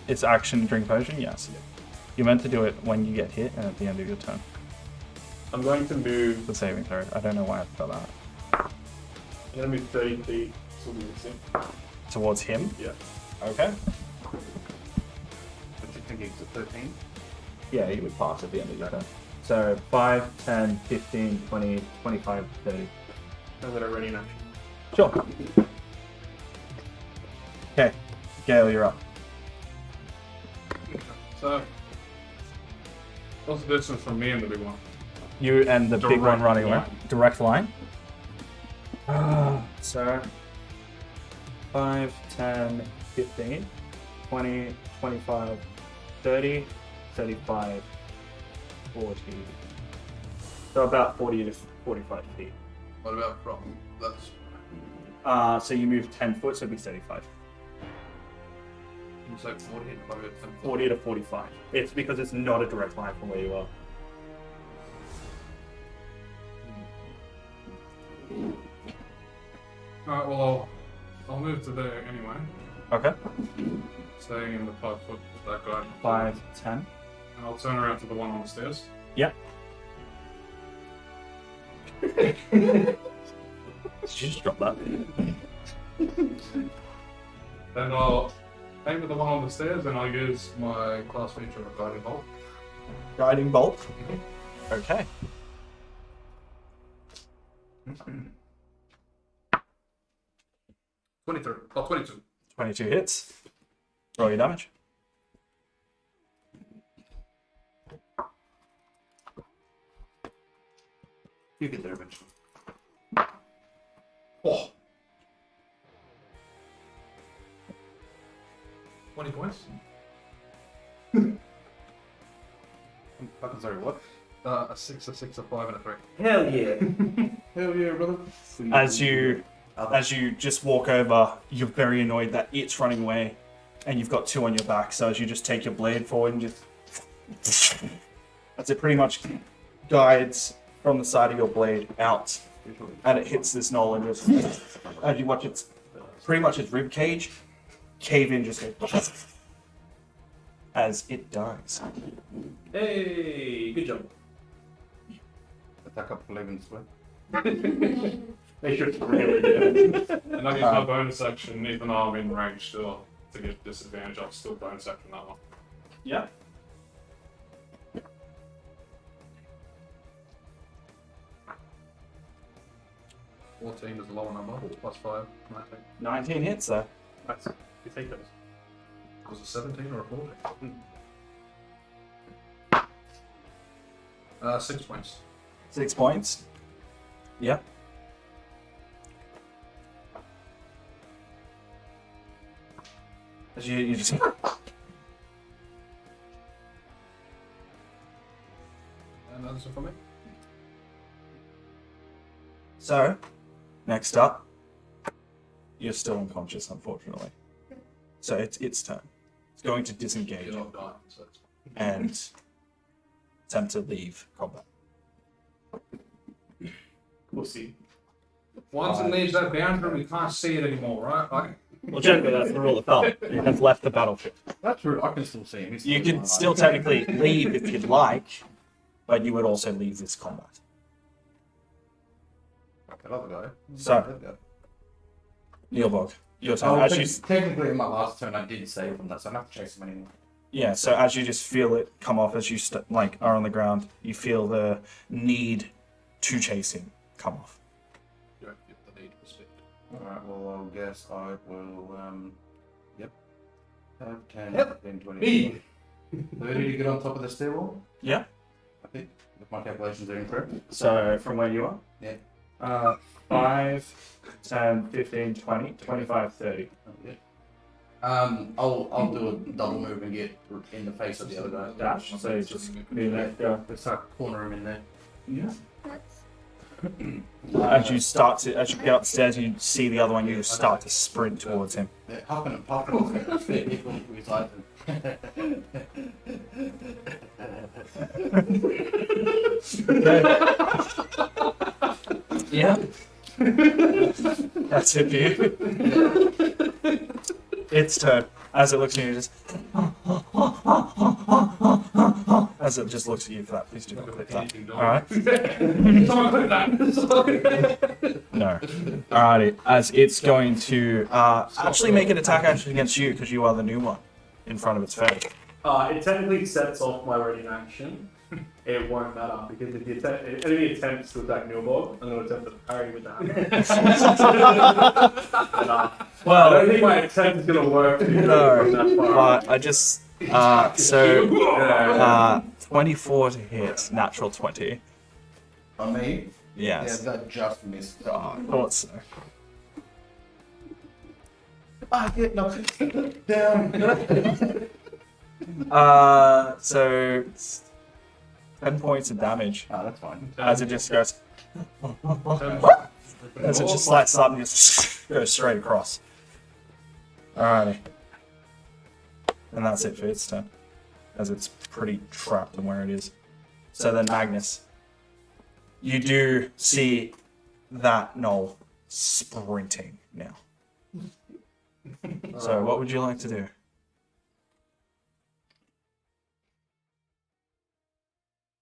It's action drink potion, yes. You're meant to do it when you get hit and at the end of your turn. I'm going to move. The saving throw. I don't know why I forgot that. I'm going to move 30 feet towards him. Towards him? Yeah. Okay. What you thinking? Is it 13? Yeah, you would pass at the end of your turn. So 5, 10, 15, 20, 25, 30. I'm going to ready in action. Sure. Okay. Gale, you're up. So, what's the distance from me and the big one? You and the big one Direct running away. line. Direct line. So 5, 10, 15, 20, 25, 30, 35, 40. So about 40 to 45 feet. What about from? That's So you move 10 foot, so it'd be 35. you say 40 and probably 10 foot. 40 to 45. It's because it's not a direct line from where you are. Alright, well, I'll move to there anyway. Okay. Staying in the 5 foot with that guy. 5, 10. And I'll turn around to the one on the stairs. Yep. Did you just drop that? Then I'll aim at the one on the stairs and I'll use my class feature of Guiding Bolt. Guiding bolt. Okay. 23. Oh, 22. 22 hits. Roll your damage. You get there eventually. Oh. 20 points. Fucking sorry, what? A 6, a 6, a 5, and a 3. Hell yeah. Hell yeah, brother. As you just walk over, you're very annoyed that it's running away, and you've got 2 on your back. So as you just take your blade forward and just, as it pretty much guides from the side of your blade out, and it hits this Gnoll and just, as you watch its rib cage cave in, just go, as it dies. Hey, good job. Attack up 11 square. They should really do. And I use my bonus action, even though I'm in range still, to get disadvantage. I'll still bonus action that one. Yeah. 14 is a lower number, plus 5, 19. 19 hits though. Nice. You take those. Was it 17 or a 14? 6 points. 6 points. Yeah. As you just. And that's it for me. So, next up, you're still unconscious, unfortunately. So it's its turn. It's going to disengage You're not dying, so it's and attempt to leave combat. We'll see. once it leaves that boundary, we can't see it anymore, right? Like, Well, generally that's the rule of thumb. It has left the battlefield. That's true, I can still see him. He's You still can alive. still technically leave if you'd like, but you would also leave this combat. That other guy. So- That guy. Neilbog, your turn. Oh, As you, technically, in my last turn, I did save from that, so I don't have to chase him anymore. yeah, so as you just feel it come off, as you are on the ground, you feel the need to chase him come off. you don't get the need to speak. Alright, well, I guess I will, yep. 5, 10, Yep. 15, 20, Me. 30 to get on top of the stairwell, Yeah. I think, if my calculations are incorrect. So from where you are? Yeah. 5, 10, 15, 20, 25, 30. Oh, yeah. I'll do a double move and get in the face of the other guy. Dash. So you just do that. Go. Let's start corner him in there. Yeah. That's As you get upstairs, you see the other one. You just start to sprint towards him. They're huffing and puffing. His eyes Yeah. That's it for you. Its turn. As it looks at you, just. As it just looks at you for that, please do not click that. Alright? Someone click that! No. Alrighty. As it's going to actually make an attack action against you because you are the new one in front of its face. It technically sets off my ready in action. It won't matter because if the enemy attempts to attack Neilbog, I'm going to attempt to parry with that. I don't think my attempt is going to work. No. But I just. 24 to hit, natural 20. On me? Yeah, Yes. that just missed. Oh, I thought so. I get knocked down. So it's 10 points of damage That's fine. as it just goes. As it just slices up and just goes straight across. Alrighty. And that's it for its turn. As it's pretty trapped in where it is. So then Magnus. You do see that Gnoll sprinting now. So what would you like to do?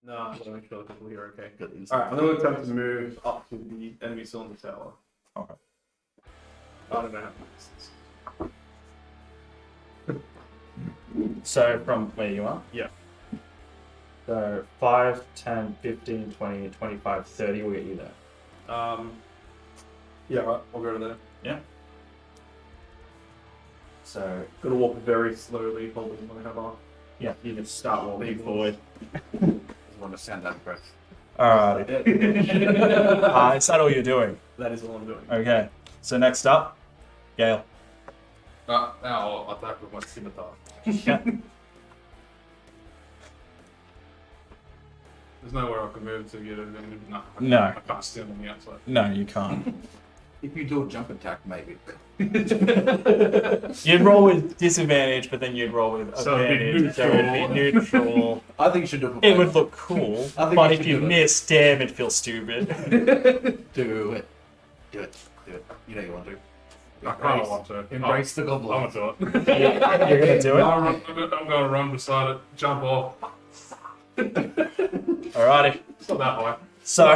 No, I'm going to make sure the people here are okay. Alright, I'm going to attempt to move up to the enemy cylinder tower. Okay. I don't know how to do this. So from where you are? Yeah. So 5, 10, 15, 20, 25, 30 will get you there. Yeah, right, I'll go to there. So Gotta walk very slowly, holding my hammer. yeah, you just start walking forward. Just want to sound out of breath. Alright. Is that all you're doing? That is all I'm doing. Okay. So next up, Gale. Now I'll attack with my scimitar. Yeah. There's nowhere I can move to get it. No. No. I can't stand on the outside. No, you can't. If you do a jump attack, maybe. You'd roll with disadvantage, but then you'd roll with So it'd be advantage. So it'd be neutral. I think you should do it. It would look cool, I think but you if should you do it. miss, damn, it'd feel stupid. Do it. Do it. Do it. You know you want to. I kind of want to. Embrace the I'm goblin. going to do it. You're gonna do it? I'm going to run beside it, jump off. Alrighty. It's not that high. So,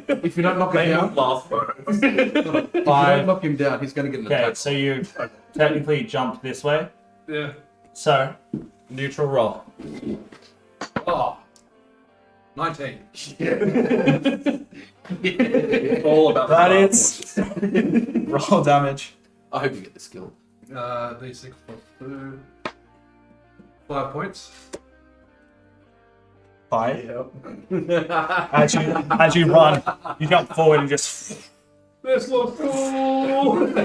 If you don't knock him down, Laugh. if you don't knock him down, he's going to get an okay, attack. so you technically jumped this way. Yeah. So, neutral roll. Oh. 19. It's all about That the is roll damage. I hope you get the skill. D6 plus 2. 5 points. 5. As you run, you jump forward and just This looks cool!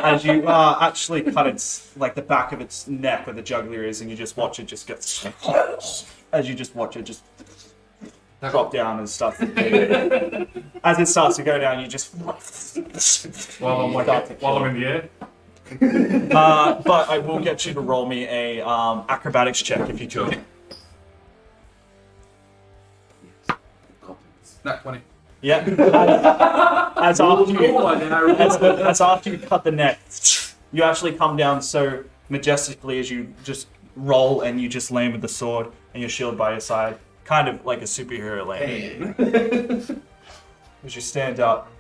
as you actually cut its like the back of its neck where the jugular is, and you just watch it just get as you just watch it just drop down and stuff. As it starts to go down, you just While I'm in the air. but I will get you to roll me a acrobatics check if you could. Nat 20. Yeah. As after you, as after you cut the neck, you actually come down so majestically as you just roll and you just land with the sword and your shield by your side, kind of like a superhero landing. As you stand up,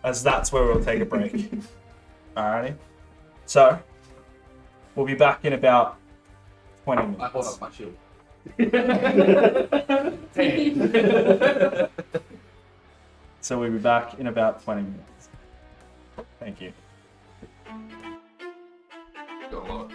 as that's where we'll take a break. Alrighty. So, we'll be back in about 20 minutes. I hold up my shield. So we'll be back in about 20 minutes. Thank you. Got a lot.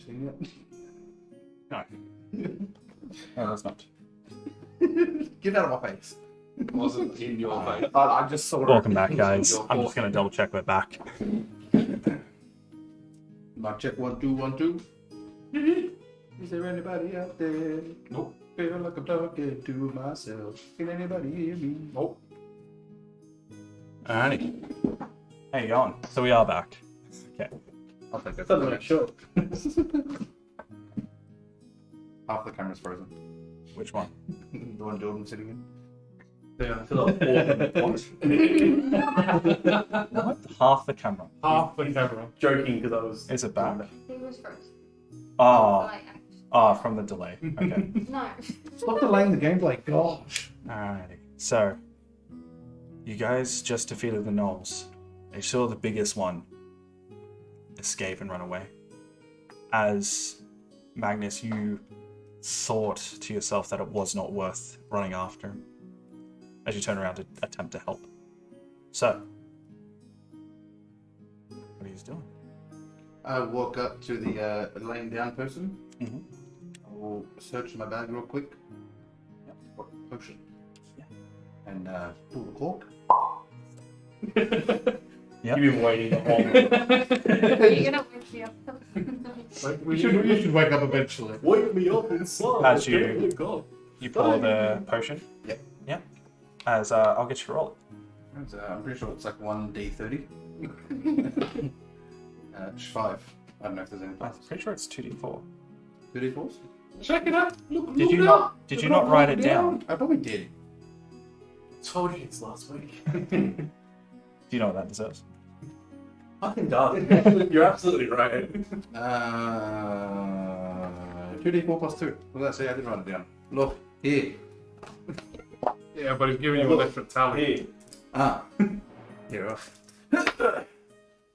Seen it? No. No, that's not. Get out of my face. It wasn't in your face. I just saw it. Welcome back, guys. I'm just going to double check we're back. Mic check 1 2 1 2. Is there anybody out there? Nope. Feel like I'm talking to myself. Can anybody hear me? Nope. Alrighty. How you going? So we are back. Okay. I'll take that. Doesn't make sure. Half the camera's frozen. Which one? The one Jordan's sitting in. Yeah, I feel like what? What? Half the camera. Half the camera. Joking because I was. Is it back? He was first. Oh, Like, from the delay. Okay. no. Stop delaying the gameplay, gosh. Alrighty. So, you guys just defeated the Gnolls. They saw the biggest one escape and run away. As Magnus, you thought to yourself that it was not worth running after him. As you turn around to attempt to help. So, what are you doing? I walk up to the laying down person. Mm-hmm. I will search my bag real quick. Yep. For a potion. Yeah. And pull the cork. Yep. You've been waiting the whole. You're gonna wake me up. You should wake up eventually. Wake me up inside. As you pour the potion. Yep. Yeah. As I'll get you to roll it. I'm pretty sure it's like 1d30. It's 5. I don't know if there's any I'm pluses. pretty sure it's 2d4. 2d4s? Check it out. Look, Did look you it not? up. Did Look you it not up, write look it down? I probably did. Told you it's last week. Do you know what that deserves? Fucking done. You're absolutely right. 2d4 plus 2. What did I say? I did write it down. Look, here. Yeah, but he's giving you a different talent. Here. Ah. You're off.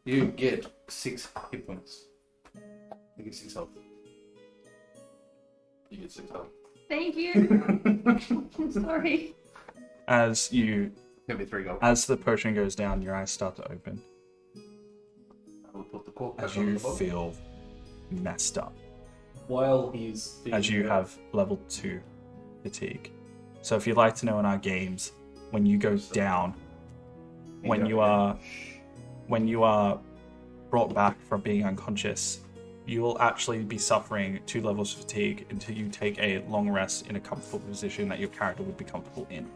You get 6 hit points. You get 6 health. You get 6 health. Thank you. I'm sorry. As you, Give me 3 gold. as the potion goes down, your eyes start to open. I will put the cork As back on you the bottle. feel messed up. While he's. As you have level 2 fatigue. So if you'd like to know in our games, when you go down, when you are brought back from being unconscious, you will actually be suffering 2 levels of fatigue until you take a long rest in a comfortable position that your character would be comfortable in.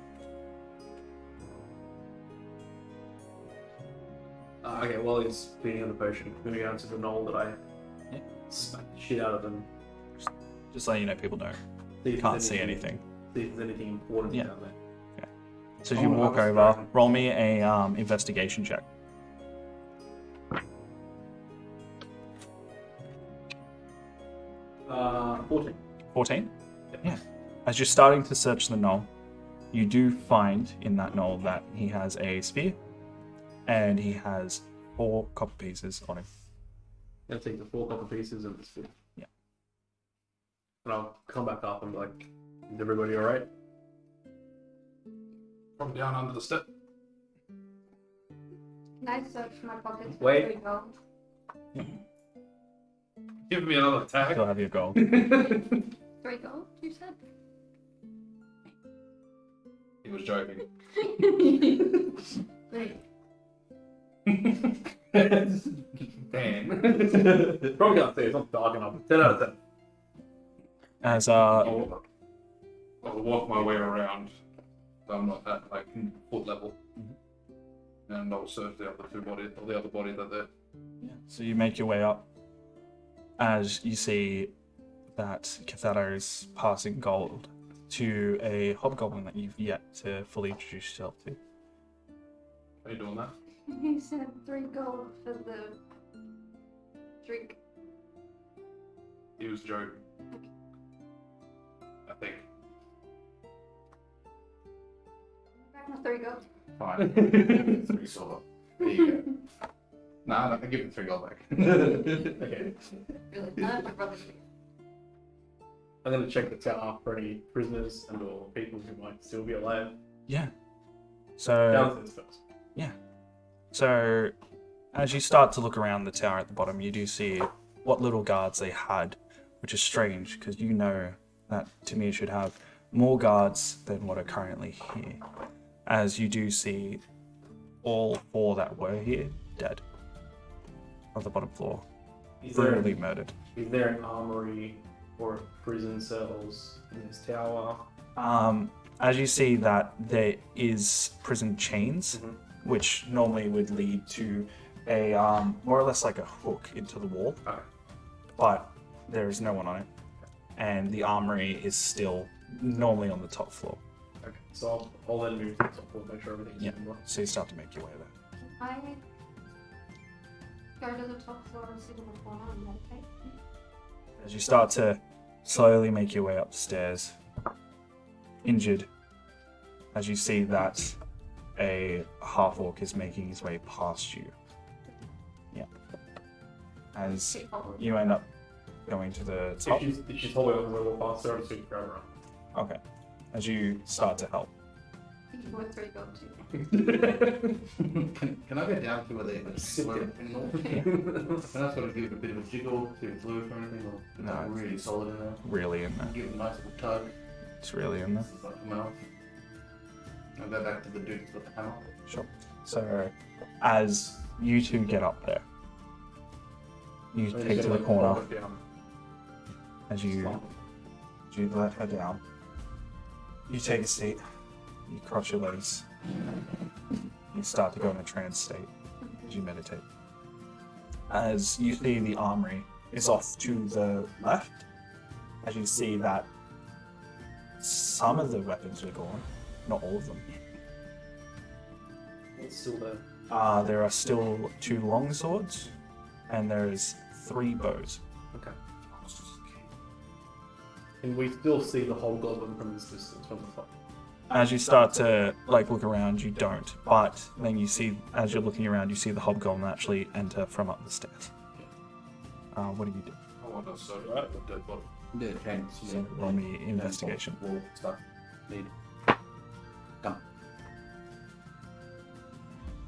Okay, while he's feeding on the potion, moving on to the Gnoll that I Yeah. Smack the shit out of them. Just letting you know, people don't See if can't there's see anything. See if there's anything important Yeah. down there. So as you walk over, roll me a investigation check. 14. 14? Yeah. As you're starting to search the gnoll, you do find in that gnoll that he has a spear and he has 4 copper pieces on him. I'm gonna take the 4 copper pieces and the spear. Yeah. And I'll come back up and be like, is everybody alright? From down under the step. Can I search my pockets for Wait. 3 gold? Give me another tag. Still have your gold. 3 gold, you said? He was joking. Wait. Damn. Probably can't say it's not dark enough. 10 out of 10. As I'll walk my way around. So I'm not at like foot level. And I'll search the other 2 bodies, or the other body that they're. so you make your way up as you see that Cathato is passing gold to a hobgoblin that you've yet to fully introduce yourself to. Are you doing that? He said 3 gold for the drink. He was joking. I think. Back my 3 gold. Fine. 3 silver. There you go. Nah, no, I give him 3 gold back. Okay. Really? No, my brother's I'm gonna check the tower for any prisoners and or people who might still be alive. Yeah. So Downstairs first. So, as you start to look around the tower at the bottom, you do see what little guards they had, which is strange because you know that Tymir should have more guards than what are currently here. As you do see all 4 that were here dead on the bottom floor, Is there, brutally murdered. is there an armory or prison cells in this tower? As you see that there is prison chains, Mhm. which normally would lead to a more or less like a hook into the wall. Okay. But there is no one on it, and the armory is still normally on the top floor. Okay. So I'll then move to the top floor, make sure everything's Yeah. in order. So you start to make your way there. I go to the top floor and sit in the corner and meditate. As you start to slowly make your way upstairs, injured, as you see that a half-orc is making his way past you. Yeah. As you end up going to the top. If she's holding on a little faster, I'm just going to grab her up. Okay. As you start to help. You want 3 gold too. Can I go down to where they Sit slow down. in Can I sort of give it a bit of a jiggle, see if it's loose or anything, or is No, that it's- really solid in there? Really in there. Give it a nice little tug. It's really in there. This is like the mouth. I'll go back to the dude with the hammer. Sure. So, as you two get up there, you I'm take just to the gonna corner hold it down. as you let her down. You take a seat, you cross your legs, you start to go in a trance state as you meditate. As you see the armory is off to the left, as you see that some of the weapons are gone, not all of them. It's still there. There are still 2 long swords, and there's 3 bows. Okay. Can we still see the hobgoblin from this distance from the top? As you start to look around, you don't. But then you see, as you're looking around, you see the hobgoblin actually enter from up the stairs. What do you do? I want to search the dead body. Yeah, change. So roll me investigation. Wall stuff. Need. Come.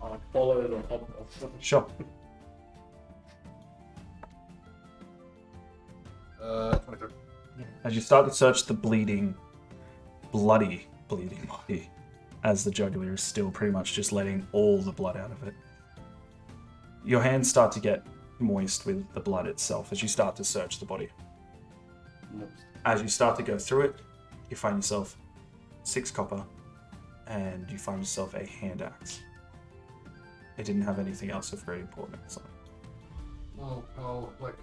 I'll follow the hobgoblin. Sure. 23. As you start to search the bloody body, as the jugular is still pretty much just letting all the blood out of it. Your hands start to get moist with the blood itself as you start to search the body. As you start to go through it, you find yourself 6 copper, and you find yourself a hand axe. It didn't have anything else of very importance on it. I'll like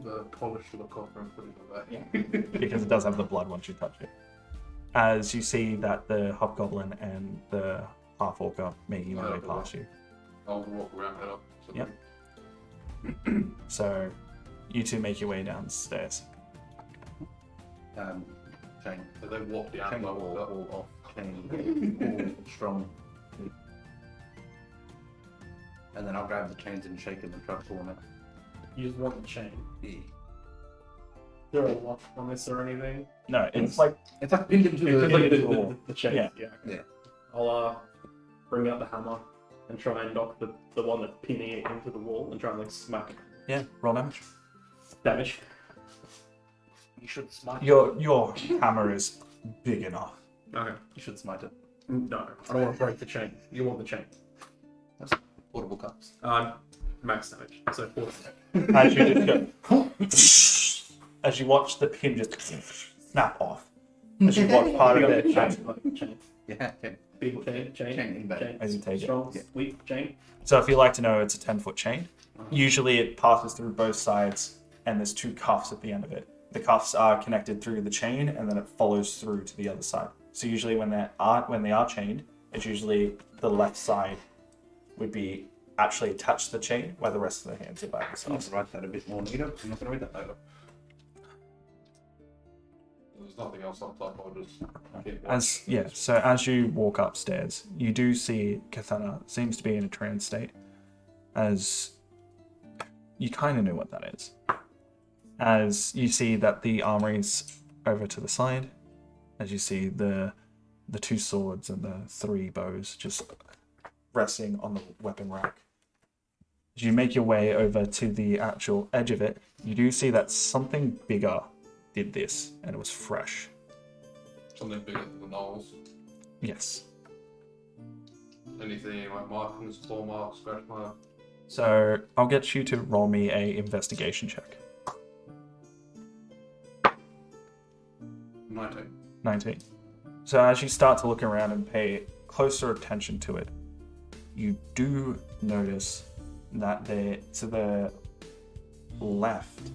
the polish to the copper and put it away. Because it does have the blood once you touch it. As you see that the hobgoblin and the half-orc are making their way past you. I'll walk around that up. So Yep. So, you two make your way downstairs. Chain. So they walk down. Chain and I walk up. all off. Chain all strong. And then I'll grab the chains and shake them and try to pull them out. You just want the chain. Yeah. Is there a lock on this or anything? No, it's like It's like pinned into It's the, like into the wall. the chain. Yeah. Okay. Yeah. I'll bring out the hammer and try and knock the one that's pinning it into the wall and try and like smack it. yeah, roll damage. Damage. You should smite it. Your hammer is big enough. Okay. You should smite it. No, I don't want to break the chain. You want the chain. Portable cups. Max damage. So 4. As you just go, as you watch the pin just snap off. As you watch part of it, chain. Yeah, okay. Big chain. Chain in bed. as you take it. Strong, Yeah. weak chain. So if you like to know, it's a 10-foot chain. Usually it passes through both sides and there's 2 cuffs at the end of it. The cuffs are connected through the chain and then it follows through to the other side. So usually when they are chained, it's usually the left side would be actually attached to the chain while the rest of the hands are by I'll themselves. write that a bit more later. I'm not going to read that later. There's nothing else on top. I'll just keep So as you walk upstairs, you do see Kathana seems to be in a trance state, as you kind of know what that is. As you see that the armory's over to the side, as you see the 2 swords and the 3 bows just resting on the weapon rack. As you make your way over to the actual edge of it, you do see that something bigger did this, and it was fresh. something bigger than the Gnolls. Yes. Anything like markings, claw marks, scratch mark. So I'll get you to roll me a investigation check. 19. 19. So as you start to look around and pay closer attention to it, you do notice that there, to the left,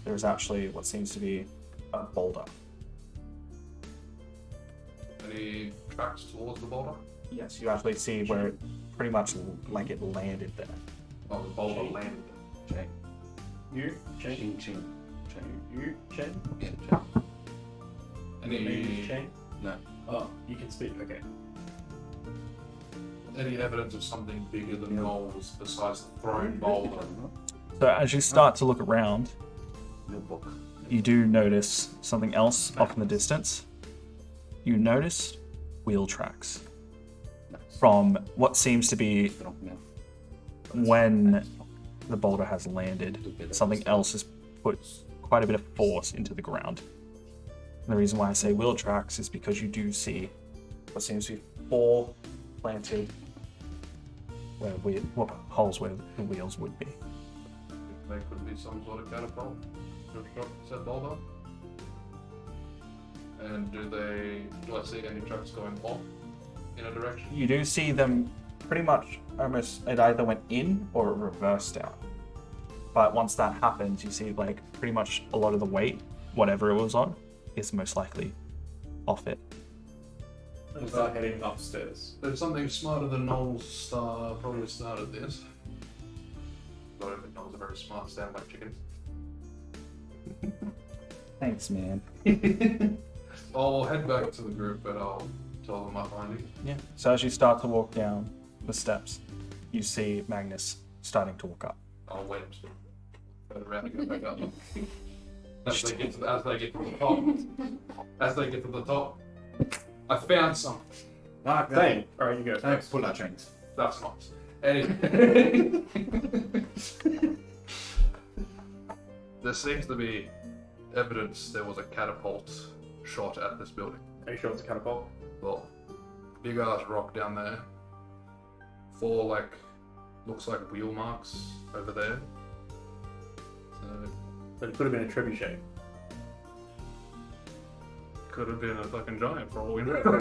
there's actually what seems to be a boulder. Any tracks towards the boulder? Yes, you actually see where it pretty much like it landed there. Oh, the boulder landed. Chain. You chain. Chain. You chain. Yeah, chain. Any chain. No. Oh, you can speak. Okay. any evidence of something bigger than Gnolls besides the thrown boulder? So as you start to look around, Notebook. you do notice something else off in the distance. You notice wheel tracks from what seems to be when the boulder has landed. Something else has put quite a bit of force into the ground. And the reason why I say wheel tracks is because you do see what seems to be 4 planted holes where the wheels would be. They could be some sort of catapult to drop said boulder. And do I see any tracks going off in a direction? You do see them pretty much almost, it either went in or it reversed out. But once that happens, you see like pretty much a lot of the weight, whatever it was on, is most likely off it. And start heading upstairs. There's something smarter than Gnolls probably started this. I don't think Gnolls are very smart, sound like chickens. Thanks, man. I'll head back to the group, but I'll tell them my findings. Yeah. So as you start to walk down the steps, you see Magnus starting to walk up. I'll wait further around and go back up. As they get to the top, I found something. Dang. All right, you go. Thanks. Pull our chains. That's nice. Anyway, there seems to be evidence there was a catapult shot at this building. Are you sure it's a catapult? Well, big ass rock down there. 4 looks like wheel marks over there. So But it could have been a trebuchet. could have been a fucking giant for all we know. A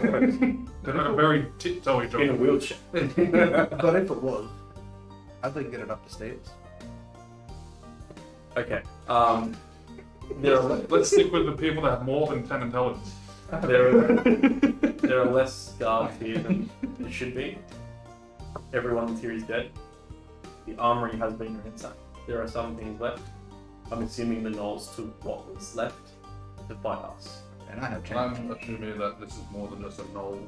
very tiptoey In a giant. wheelchair. But if it was, how'd they get it up the stairs? Okay. There are Let's stick with the people that have more than 10 intelligence. there are less guards here than there should be. Everyone here is dead. The armory has been ransacked. There are some things left. I'm assuming the Gnolls took what was left to fight us. And I have And I'm changed. assuming that this is more than just a Gnolls.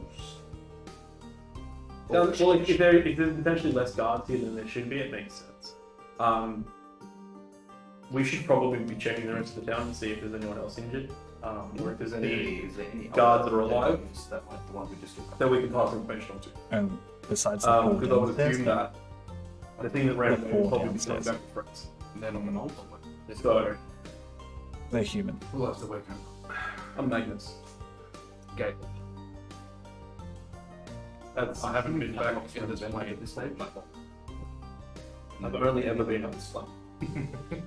Well, if there's potentially less guards here than there should be, it makes sense. We should probably be checking the rest of the town to see if there's anyone else injured, or if there's any Is there any guards other that are alive ones that like the ones we just took? that we can pass information on to. And besides the four Because I would downstairs, assume that the thing that ran The away will four probably be coming downstairs. back to friends. They're not Gnoll. So, they're human. We'll have to wake up. I'm Magnus. Okay. That's, I haven't been back in this Been plane at this stage? I've only ever been on this one.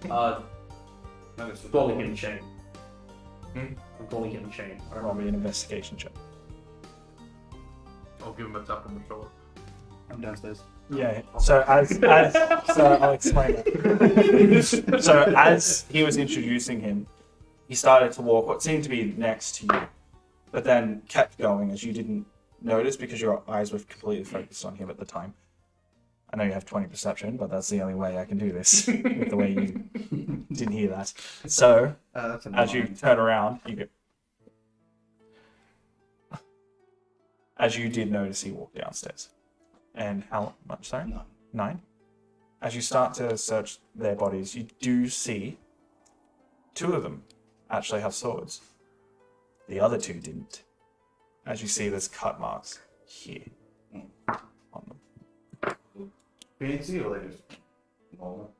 No, it's Calling him Shane. Hmm? I'm calling him Shane. Roll me an investigation check. I'll give him a tap on the shoulder. I'm downstairs. Yeah. So so I'll explain that. So as he was introducing him, he started to walk what seemed to be next to you, but then kept going as you didn't notice because your eyes were completely focused on him at the time. I know you have 20 perception, but that's the only way I can do this with the way you didn't hear that. So That's a as you 9. turn around, you go. As you did notice, he walked downstairs. And how much, sorry? 9. 9. As you start to search their bodies, you do see 2 of them actually have swords. The other 2 didn't. As you see, there's cut marks here on them. Fancy or they just normal?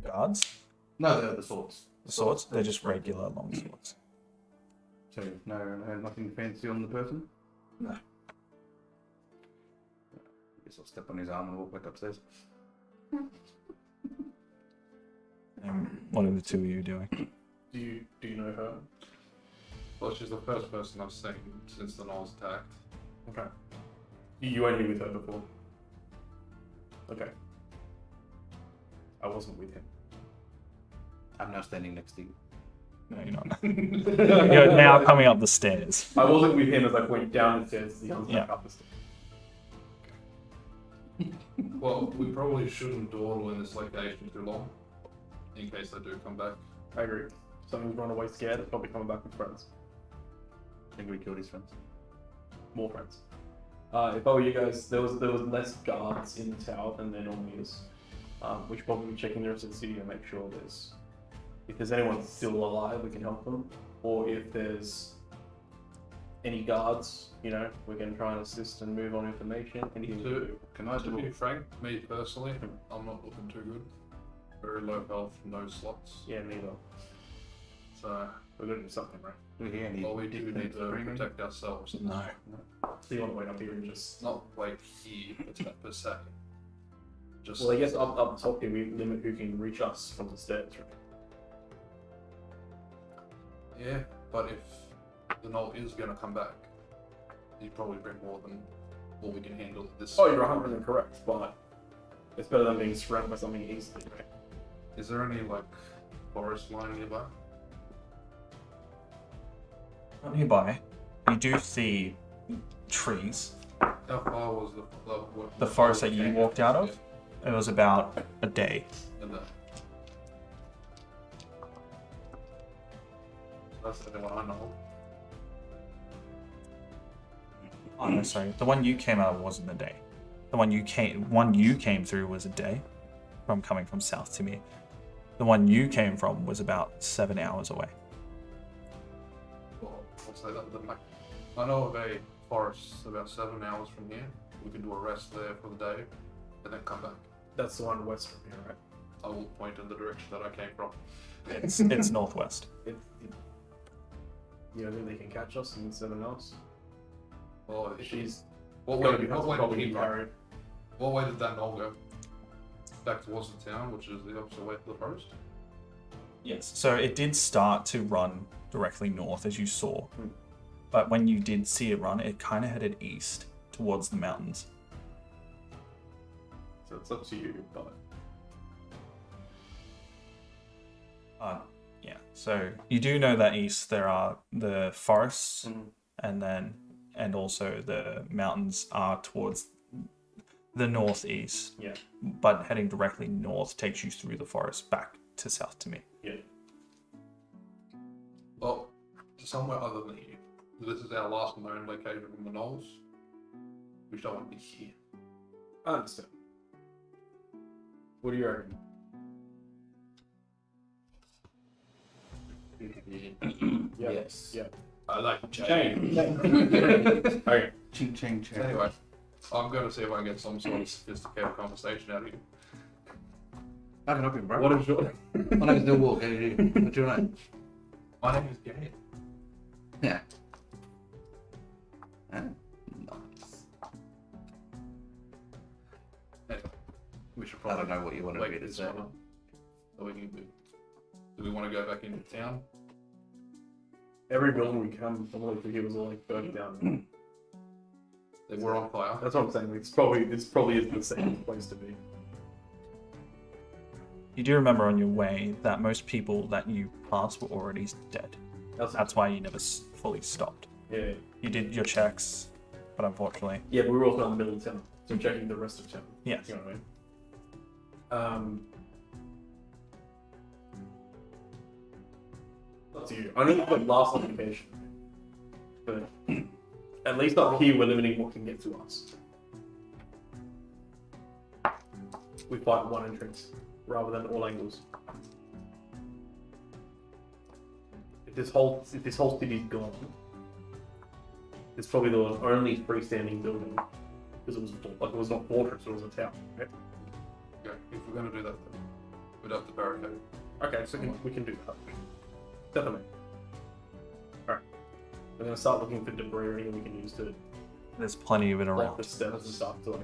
Guards, No, they're the swords. the swords, they're just regular long swords. So nothing fancy on the person. No. Guess I'll step on his arm and walk back upstairs. What are the 2 of you doing? Do you know her? Well, she's the first person I've seen since the Gnolls attacked. Okay. You weren't with her before? Okay. I wasn't with him. I'm now standing next to you. No, you're not. You're now coming up the stairs. I wasn't with him as I went down the stairs, he comes back Yeah. up the stairs. Well, we probably shouldn't dawdle in this location too long, in case they do come back. I agree. Someone's run away scared, it's probably coming back with friends. I think we killed his friends. More friends. If I were you guys, there was less guards in the tower than there normally is. We should probably be checking the rest of the city to make sure if there's anyone still alive, we can help them. Or if there's any guards, we can try and assist and move on information. Anything we do. Can I To do be frank, me personally, I'm not looking too good. Very low health, no slots. Yeah, neither. So, We're gonna do something, right? we hear any well, we do need to screaming? protect ourselves. No. So you want to wait up here and just... Not like here per se. Just Well, I guess up top here we limit who can reach us from the stairs, right? yeah, but if the Gnoll is going to come back, he'd probably bring more than what we can handle at this. Oh, you're 100% correct, but it's better than being surrounded by something easily, right? Is there any like forest line nearby? Nearby, you do see trees. How far was The forest that you walked out of, it was about a day. And that's the only one I know. Oh no, sorry. The one you came out of wasn't a day. The one you came through was a day, from coming from South Tymir. The one you came from was about 7 hours away. Well, I'll say that with the map. I know of a forest about 7 hours from here. We can do a rest there for the day, and then come back. That's the one west from here, right? I will point in the direction that I came from. It's northwest. You don't think they can catch us in 7 hours? Well, She's what gotta way, be what way did probably he run? carried. What way did that Gnoll go? Back towards the town, which is the opposite way to the forest? Yes. So it did start to run directly north, as you saw. But when you did see it run, it kind of headed east towards the mountains. So it's up to you, but Yeah. So you do know that east there are the forests, and also the mountains are towards the northeast. Yeah. But heading directly north takes you through the forest back to South Tymir. Yeah. Well, somewhere other than here. This is our last known location from the Gnolls. We don't want to be here. I understand. What do you reckon? Yeah. Yes. Yeah. I like to Change. Okay. Ching ching ching. Anyway, I'm going to see if I can get some sort of sophisticated conversation out of you. I can help you, bro. What is your My name is Neil Walk. How do you do? What's your name? My name is Gabe. Yeah. Nice. Anyway, we should I probably don't know what you want wait me to this say. one up. So we can do we want to go back into town? Every building we come from like here was all like burning down. They were on fire. That's what I'm saying. It's probably is the same place to be. You do remember on your way that most people that you passed were already dead. That's why you never fully stopped. Yeah. You did your checks, but unfortunately, Yeah, but we were also in the middle of town, so checking the rest of town. yes. You know what I mean? Up to you. I know the last occupation, but at least up here we're limiting what can get to us. We fight one entrance rather than all angles. If this whole city's gone, it's probably the only freestanding building because it was not fortress, it was a town. Right? Okay, if we're going to do that, then we'd have to barricade. Okay, so we can do that. Definitely. Alright. We're gonna start looking for debris or anything we can use to There's plenty of it block around. the steps and stuff to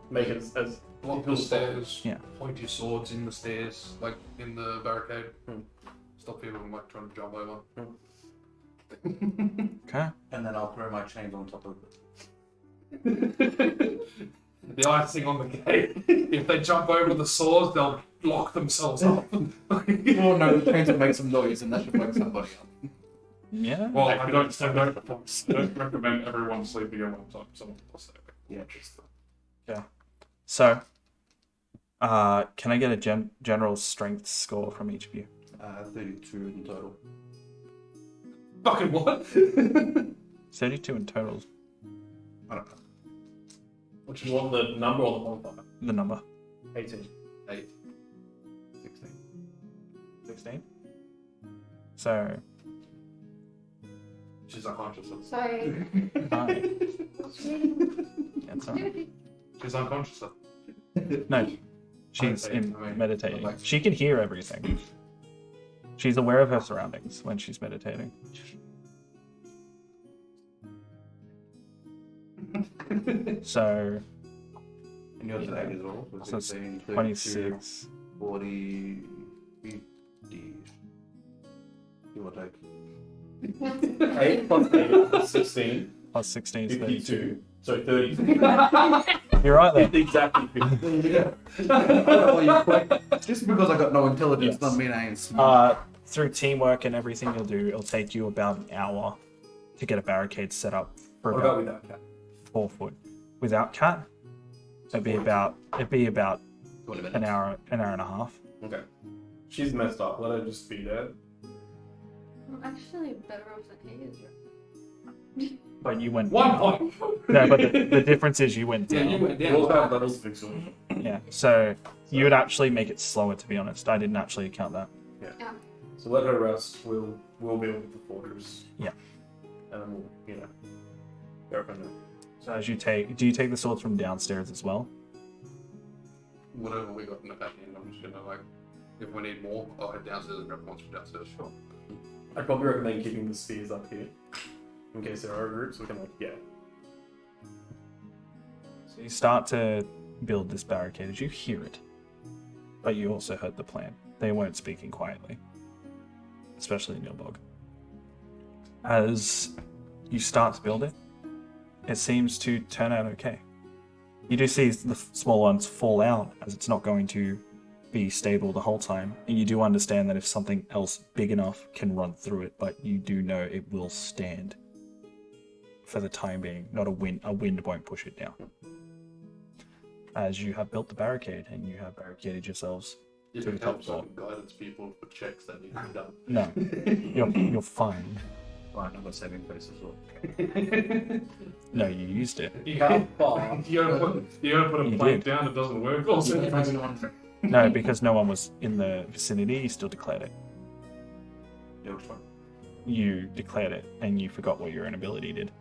make it as Block the stairs. Yeah. Point your swords in the stairs, like in the barricade. Hmm. Stop people from like trying to jump over. Okay. And then I'll throw my chains on top of it. The icing on the cake. If they jump over the swords, they'll lock themselves up. Oh no, the chains will make some noise and that should wake somebody up. Yeah. Well, I don't recommend everyone sleeping at one time. Someone will stay awake. Yeah, just. So, can I get a general strength score from each of you? 32 in total. Fucking what? 32 in total. I don't know. Which you want the number or the modifier? The number. 18. 8. 16. 16. So, She's unconscious. Sorry. hi. That's all right. She's unconscious. No, she's Meditating, I mean, meditating. like- She can hear everything. She's aware of her surroundings when she's meditating. So, And yours is 8 as well. so it's 16, 32, 26. 40, 50. Give or take. 8 plus 8 is 16. Plus 16 is 32. 52. So 30. You're right there. Exactly 50. Just because I got no intelligence Yes. doesn't mean I ain't smart. Through teamwork and everything you'll do, it'll take you about an hour to get a barricade set up for What about about without cat? 4 foot. Without cat, it'd be about 20 minutes. an hour and a half. Okay. She's messed up. Let her just be there. I'm actually better off than he is. But you went 1 point. No, but the difference is you went down. You went We also down. have levels of exhaustion. Yeah, so you would actually make it slower, to be honest. I didn't actually count that. Yeah. So let her rest. We'll build the fortress. Yeah. And then we'll, go from there. So as you do you take the swords from downstairs as well? Whatever we got in the back end, I'm just gonna if we need more, I'll head downstairs and grab ones from downstairs. Sure. I'd probably recommend keeping the spears up here. In case there are groups, we can So you start to build this barricade as you hear it. But you also heard the plan. They weren't speaking quietly. Especially Nilbog. As you start to build it, it seems to turn out okay. You do see the small ones fall out, as it's not going to be stable the whole time, and you do understand that if something else big enough can run through it, but you do know it will stand for the time being. Not a wind won't push it down. As you have built the barricade and you have barricaded yourselves You to the can top help floor. some guidance people for checks that need to be done. No, you're fine. Right, I've got saving face as well. No, you used it. How far? You gotta put a You plank did. down, it doesn't work. Also, No, because no one was in the vicinity, you still declared it. Yeah, which one? You declared it, and you forgot what your own ability did.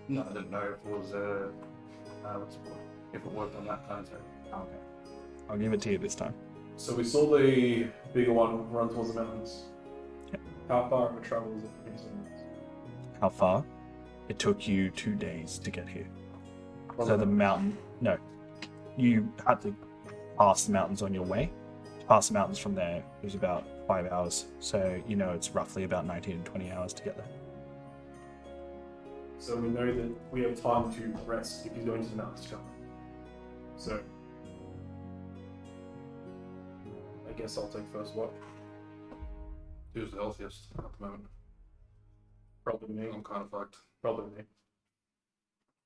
No, I didn't know if it was what's it called? If it worked on that time, so. Okay. I'll give it to you this time. So we saw the bigger one run towards the mountains. Yep. How far of a travel is it from here to the mountains? How far? It took you 2 days to get here. From So the mountain, no. You had to pass the mountains on your way. To pass the mountains from there, it was about 5 hours. So, you know, it's roughly about 19 and 20 hours to get there. So we know that we have time to rest if he's going to the mountains to come. So I guess I'll take first watch. who's the healthiest at the moment? Probably me. I'm kind of fucked. Probably me.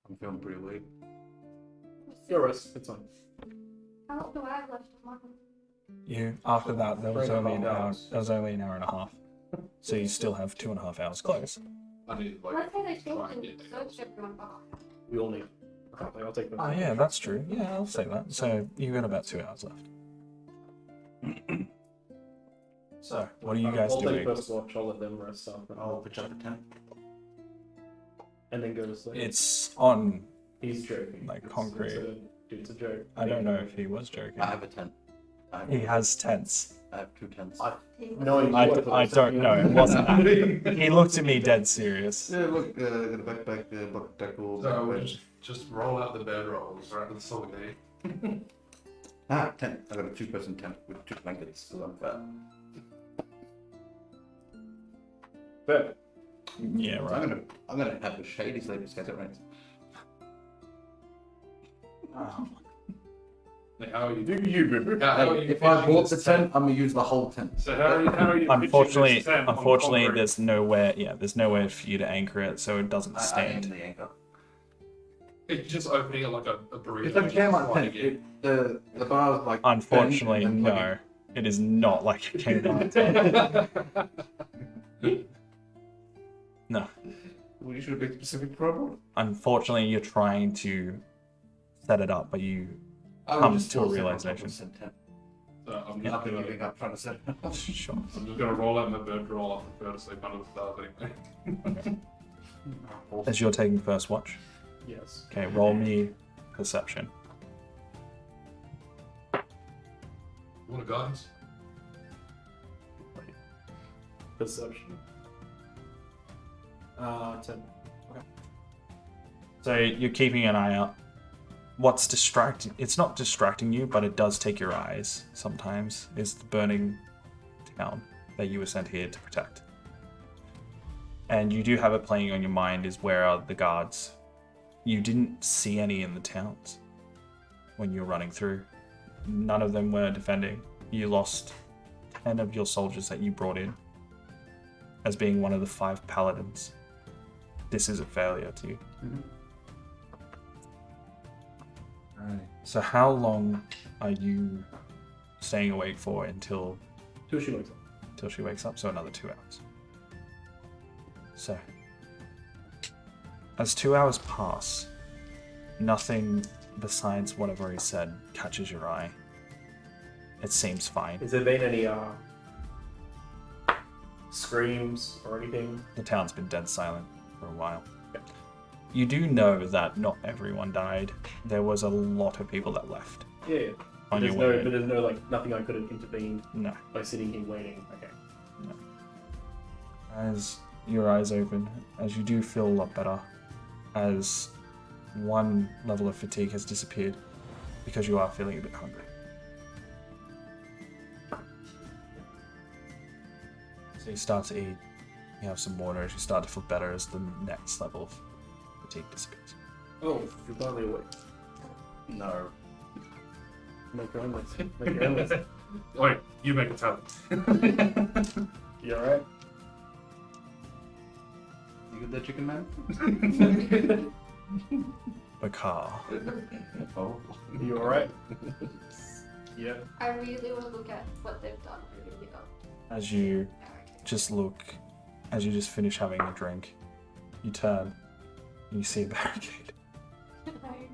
I'm feeling pretty weak. Your rest, it's fine. How long do I have left of mine? You, after that, there was 3.5 only an hour. hours. There was only an hour and a half. So you still have 2.5 hours close. I need like Let's say they try told and them get to search everyone back. We all need. Okay, I'll take first. Oh, yeah, that's true. Yeah, I'll say that. So you've got about 2 hours left. So, what are you guys I'll doing? take first watch, I'll let them rest after. I'll pitch up the tent. And then go to sleep. It's on. He's joking. Like It's- concrete. It's a joke. I don't know if he was joking. I have a tent. He has tents. I have 2 tents. Knowing I, you, I don't know. It wasn't that. He looked at me dead serious. Yeah, look, got a backpack, bucket tackle, So we'll backpack. just roll out the bed rolls right at the solid day. Tent. I got a 2-person tent with 2 blankets, so I'm fat. Fair. Yeah, So right. I'm gonna have a shady sleep as it rains. Oh. Like, how are you Do you, Boo? how are you If I pitching bought the this tent, I'm gonna use the whole tent. So how are you Unfortunately, pitching this tent on unfortunately, concrete? there's nowhere. Yeah, there's nowhere for you to anchor it, so it doesn't I am stand. the anchor. It's just opening it like a burrito. It's like a Kmart sliding tent. The bar's like. Unfortunately, bent and then no. It is not like a Kmart. No. Well, you should have been specific for a board. Unfortunately, you're trying to set it up, but you I would Come just to a still set up realization. 1% tent. So I'm I'm just not gonna giving up trying to set it up. sure. I'm just gonna roll out my bed roll. I prefer to sleep under the stars anyway. As you're taking first watch. Yes. Okay, roll me perception. Want a guidance? Perception. 10. So you're keeping an eye out. What's distracting? It's not distracting you, but it does take your eyes sometimes. Is the burning town that you were sent here to protect. And you do have it playing on your mind is where are the guards? You didn't see any in the towns when you were running through. None of them were defending. You lost 10 of your soldiers that you brought in as being one of the 5 paladins. This is a failure to you. Alright. So how long are you staying awake for until Till she wakes up. she wakes up? So another 2 hours. So as 2 hours pass, nothing besides what I've already said catches your eye. It seems fine. Has there been any screams or anything? The town's been dead silent for a while. Yep. You do know that not everyone died. There was a lot of people that left. Yeah. On There's your way no, in. but there's no like nothing I could have intervened No. by sitting here waiting. Okay. As your eyes open, as you do feel a lot better, as one level of fatigue has disappeared, because you are feeling a bit hungry. So you start to eat, you have some water, as you start to feel better as the next level of fatigue disappears. Oh, you're finally awake. No. Make your own list. Make your own list. Wait, you make a talent. You alright? You got that chicken man? Bakar. Oh. You alright? Yeah. I really want to look at what they've done over here. As you just finish having a drink, you turn and you see a barricade. Can I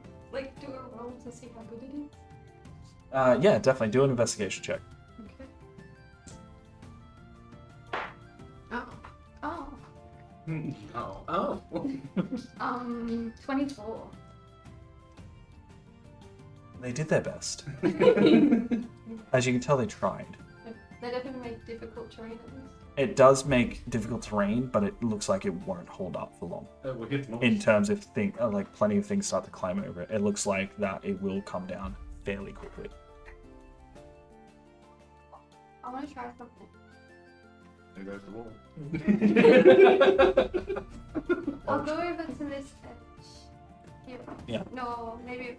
do a roll to see how good it is? Yeah, definitely. Do an investigation check. Okay. Oh. Oh. 24. They did their best. As you can tell, they tried. They definitely make difficult terrain at least. It does make difficult terrain, but it looks like it won't hold up for long. We'll get to In terms of plenty of things start to climb over it. It looks like that it will come down fairly quickly. I want to try something. There goes the wall. I'll go over to this edge. Here. Yeah. No, maybe.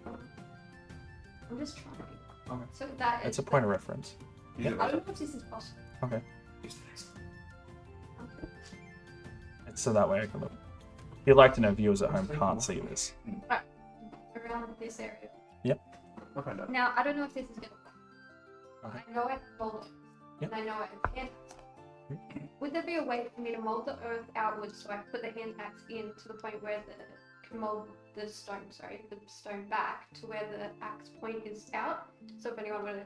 I'm just trying. Okay. So that It's is a point of reference. Yeah. I don't know if this is possible. Okay. Okay. It's so that way I can look. You'd like to know viewers at home can't see this. Around this area. I'll find out. Now, I don't know if this is going to work. Okay. I know I have mold it, Yep. and I know I have hand axe. Would there be a way for me to mold the earth outwards so I put the hand axe in to the point where can mold the stone back to where the axe point is out? So if anyone were to...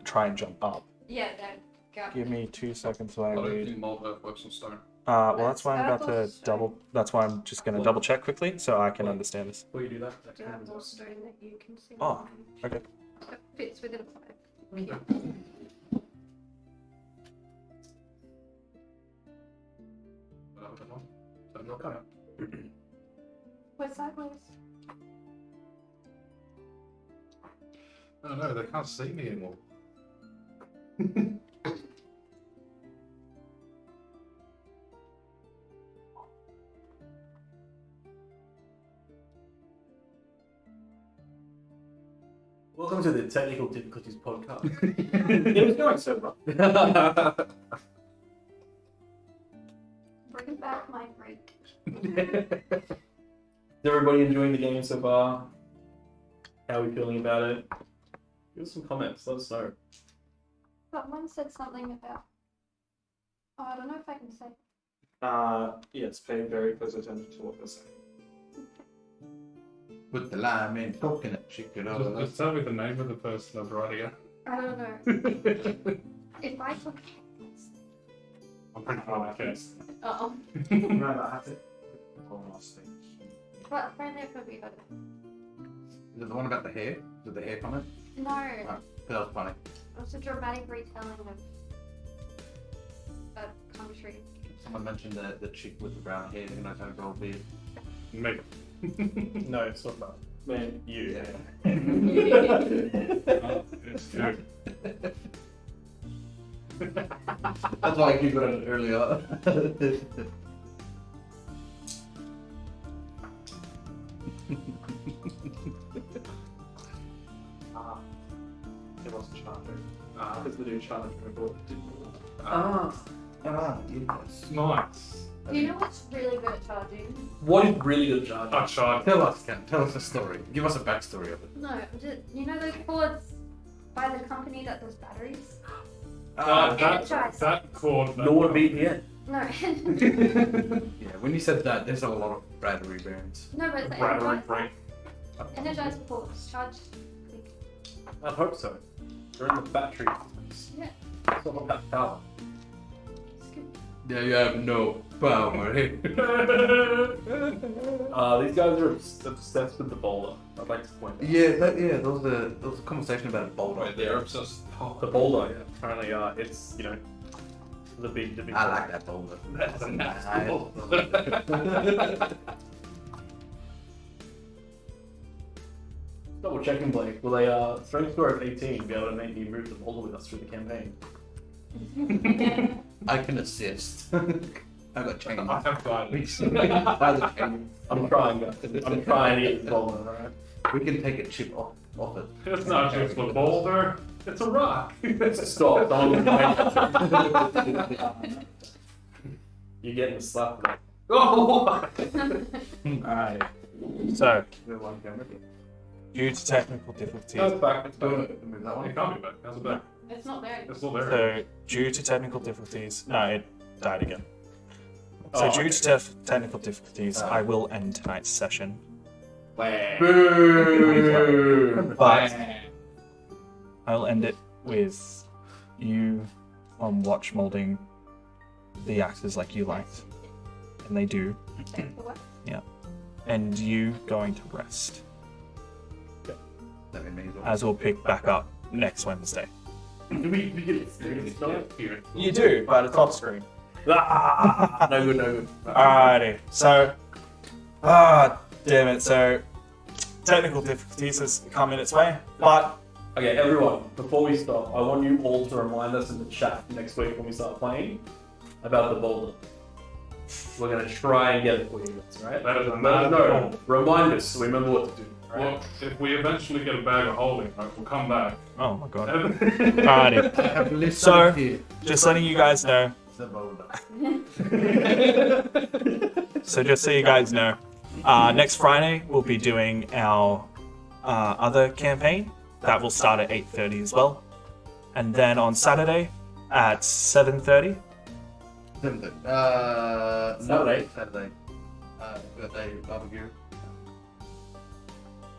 Try and jump up. Yeah, there. Go. Give me 2 seconds I while I don't read. think mold earth works on stone. Well, that's why I'm about Purple to stone. double. That's why I'm just going to double check quickly so I can understand this. Before you do that, Do you have more stone that you can see? Oh, okay. That fits within a 5. Yeah. So I'm not coming. We're sideways. Oh no, they can't see me anymore. Welcome to the Technical Difficulties Podcast. It was going so well. Bring back my break. Is everybody enjoying the game so far? How are we feeling about it? Give us some comments, let us know. Someone said something about... Oh, I don't know if I can say. Yes, pay very close attention to what they're saying. Put the lime in coconut chicken over Just tell me the name of the person that's writing it. I don't know. If I took... I'm pretty sure I can. Uh-oh. Remember, I have to. But apparently I could be better. Is it the one about the hair? Did the hair comment? No. Oh, that was funny. It was a dramatic retelling of a country. Someone mentioned the chick with the brown hair who knows how to grow a beard. Me. No, it's not that. Man, you. Oh, it's good. That's why I keep it earlier. It wasn't Charter. Because the new Charter didn't. Yes. Nice. Do you know what's really good at charging? What is really good Charter? I tried. Tell us, Ken. Tell us the story. Give us a backstory of it. No, you know those cords by the company that does batteries? That cord. Nor VPN. No. Yeah, when you said that, there's a lot of battery brands. No, but it's Battery break. energized cords. Charged. I'd hope so. They're in the battery business. Yeah. It's all about power. It's good. Yeah, you have no power. These guys are obsessed with the bowler. I'd like to point out. There was a conversation about a boulder. Right, they're obsessed. The boulder, yeah. Apparently, it's, the big. I like that boulder. That's a nice boulder. Double checking, Blake. Will a strength score of 18 be able to make me move the boulder with us through the campaign? I can assist. I got chains. I have guidance. I got chains. I'm trying, guys. I'm trying to get the boulder, alright? We can take a chip off off it. It's not just a boulder, it's a rock. Stop. You're getting a slap. There. Oh! Alright. So, We're one camera. due to technical difficulties. That's back. It's back. Move that one. It can't be back. How's it back? It's not there. It's still there. So, due to technical difficulties, no, it died again. So, Oh, due okay. to technical difficulties, I will end tonight's session. Boo! But I'll end it with you on watch molding the actors like you liked, and they do, Thanks for what? and you going to rest, That'd be amazing. as we'll pick back up next Wednesday. Do we get experience on it? Here. You do, but it's off screen. Ah, no good, no good. Alrighty, so, damn it, so, technical difficulties has come in its way, but, Okay, everyone, before we stop, I want you all to remind us in the chat next week when we start playing about the boulder. We're going to try and get it for you guys, right? That is a Let mad us know. goal. Remind us so we remember what to do. Right? Well, if we eventually get a bag of holding, right, we'll come back. oh my god. And Alrighty, I have listed So- it here. just letting you guys know, The boulder. so just so you guys know, next Friday we'll be doing our other campaign. That will start at 8:30 as well. And then on Saturday at 7:30, Saturday. Saturday. Saturday. Birthday barbecue.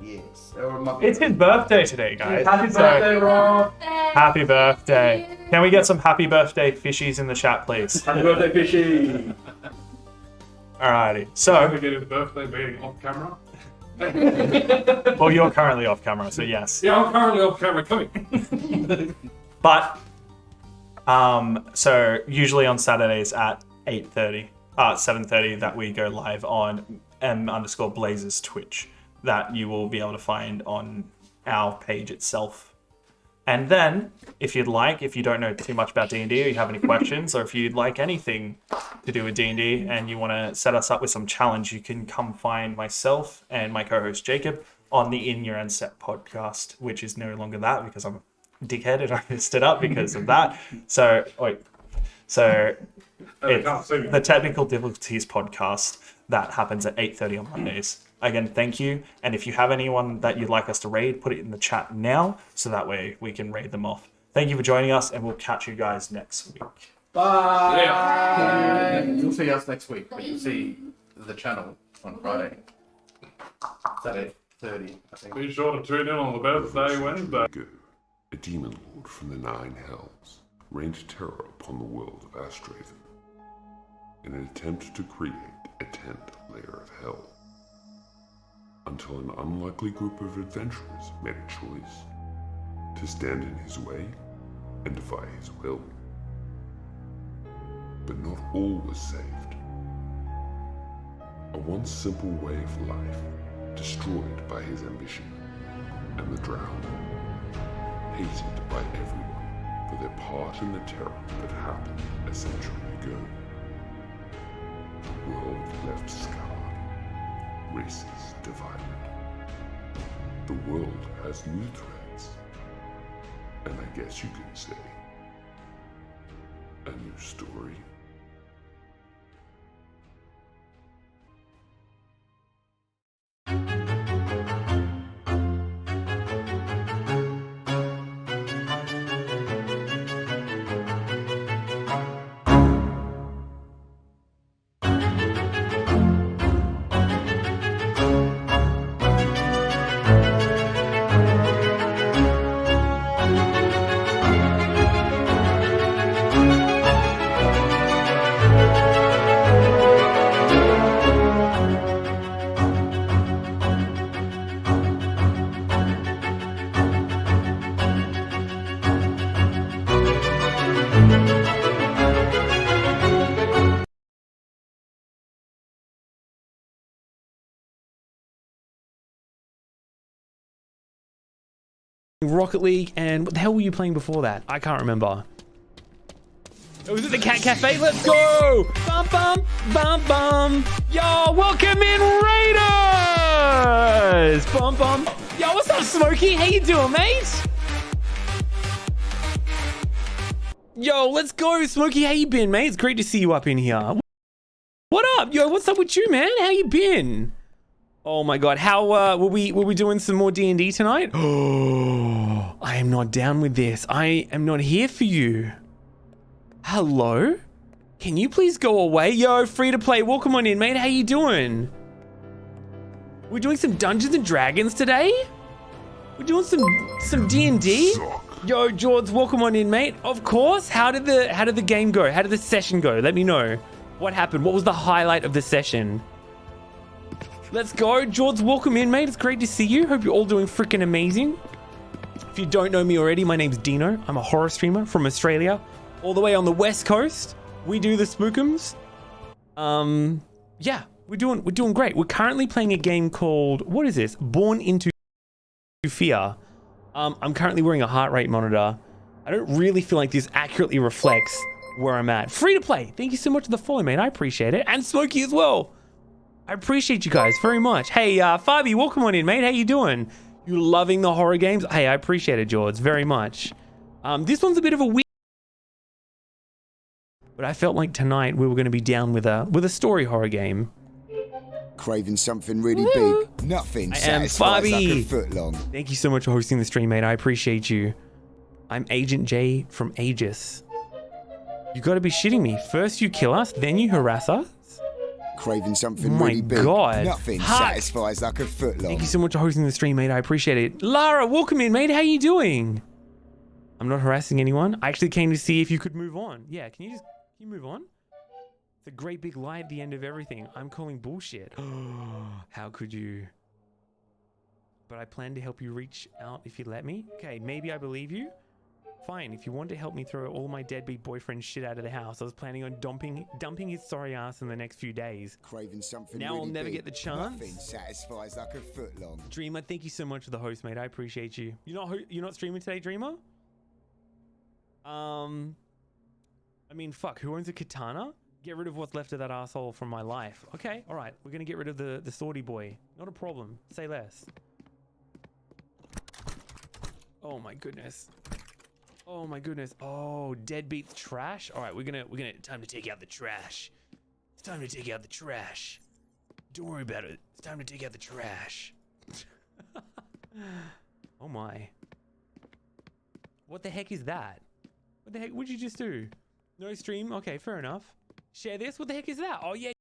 Yes. Or it might be- it's his birthday today, guys. Happy So, birthday, Rob! happy birthday. Can we get some happy birthday fishies in the chat, please? Happy birthday, Fishy! Alrighty, so, we get his birthday being off camera. well, you're currently off camera, so yes. Yeah, I'm currently off camera coming. But, so usually on Saturdays at 8:30, 7:30, that we go live on M_Blazers Twitch, that you will be able to find on our page itself. And then, if you'd like, if you don't know too much about D&D, or you have any questions, or if you'd like anything to do with D&D and you want to set us up with some challenge, you can come find myself and my co-host Jacob on the In Your End Set podcast, which is no longer that because I'm a dickhead and I messed it up because of that. So, They can't see me. the Technical Difficulties podcast that happens at 8:30 on Mondays. Again, thank you. And if you have anyone that you'd like us to raid, put it in the chat now, so that way we can raid them off. Thank you for joining us, and we'll catch you guys next week. Bye! Yeah. You'll see us next week, but you'll see the channel on Friday. Saturday 30, I think. Be sure to tune in on the birthday Wednesday. Go, a demon lord from the Nine Hells, rained terror upon the world of Astraven in an attempt to create a 10th layer of hell. Until an unlikely group of adventurers made a choice to stand in his way and defy his will. But not all was saved. A once simple way of life destroyed by his ambition, and the drowned, hated by everyone for their part in the terror that happened a century ago. The world left scarred, races divided. The world has new threats, and I guess you can say, a new story. Rocket League, and what the hell were you playing before that? I can't remember. Oh, was it the Cat Cafe? Let's go! Bum bum bum bum! Yo, welcome in Raiders! Bum bum Yo, what's up, Smokey? How you doing, mate? Yo, let's go, Smokey. How you been, mate? It's great to see you up in here. What up? Yo, what's up with you, man? How you been? Oh my god, how were we doing some more D&D tonight? Oh, I am not down with this. I am not here for you. Hello? Can you please go away? Yo, free to play. Welcome on in, mate. How you doing? We're doing some Dungeons and Dragons today? We're doing some D&D? Yo, George, welcome on in, mate. Of course. How did the game go? How did the session go? Let me know. What happened? What was the highlight of the session? Let's go. George, welcome in, mate. It's great to see you. Hope you're all doing freaking amazing. If you don't know me already, my name's Dino. I'm a horror streamer from Australia, all the way on the West Coast. We do the spookums. Yeah, we're doing great. We're currently playing a game called, what is this? Born into Fear. I'm currently wearing a heart rate monitor. I don't really feel like this accurately reflects where I'm at. Free to play. Thank you so much for the follow, mate. I appreciate it. And Smokey as well. I appreciate you guys very much. Hey, Fabi, welcome on in, mate. How you doing? You loving the horror games? Hey, I appreciate it, George, very much. This one's a bit of a weird, but I felt like tonight we were going to be down with a story horror game. Craving something really big. Nothing satisfies like a foot long. Thank you so much for hosting the stream, mate. I appreciate you. I'm Agent J from Aegis. You got to be shitting me. First you kill us, then you harass us. Craving something really big. God. Nothing satisfies like a foot long. Thank you so much for hosting the stream, mate. I appreciate it. Lara, welcome in, mate. How you doing? I'm not harassing anyone. I actually came to see if you could move on. Yeah, can you move on? It's a great big lie at the end of everything. I'm calling bullshit. How could you? But I plan to help you reach out if you let me. Okay, maybe I believe you. Fine, if you want to help me throw all my deadbeat boyfriend shit out of the house, I was planning on dumping his sorry ass in the next few days. Craving something now really I'll never big. get the chance. Nothing satisfies like a foot long. Dreamer, thank you so much for the host, mate. I appreciate you. You're not streaming today, Dreamer? I mean, fuck, who owns a katana? Get rid of what's left of that asshole from my life. Okay, all right. We're gonna get rid of the swordy boy. Not a problem. Say less. Oh my goodness. Oh my goodness. Oh, deadbeat trash. All right, we're gonna time to take out the trash. It's time to take out the trash. Don't worry about it. It's time to take out the trash. Oh my. What the heck is that? What the heck? What'd you just do? No stream? Okay, fair enough. Share this? What the heck is that? Oh yeah.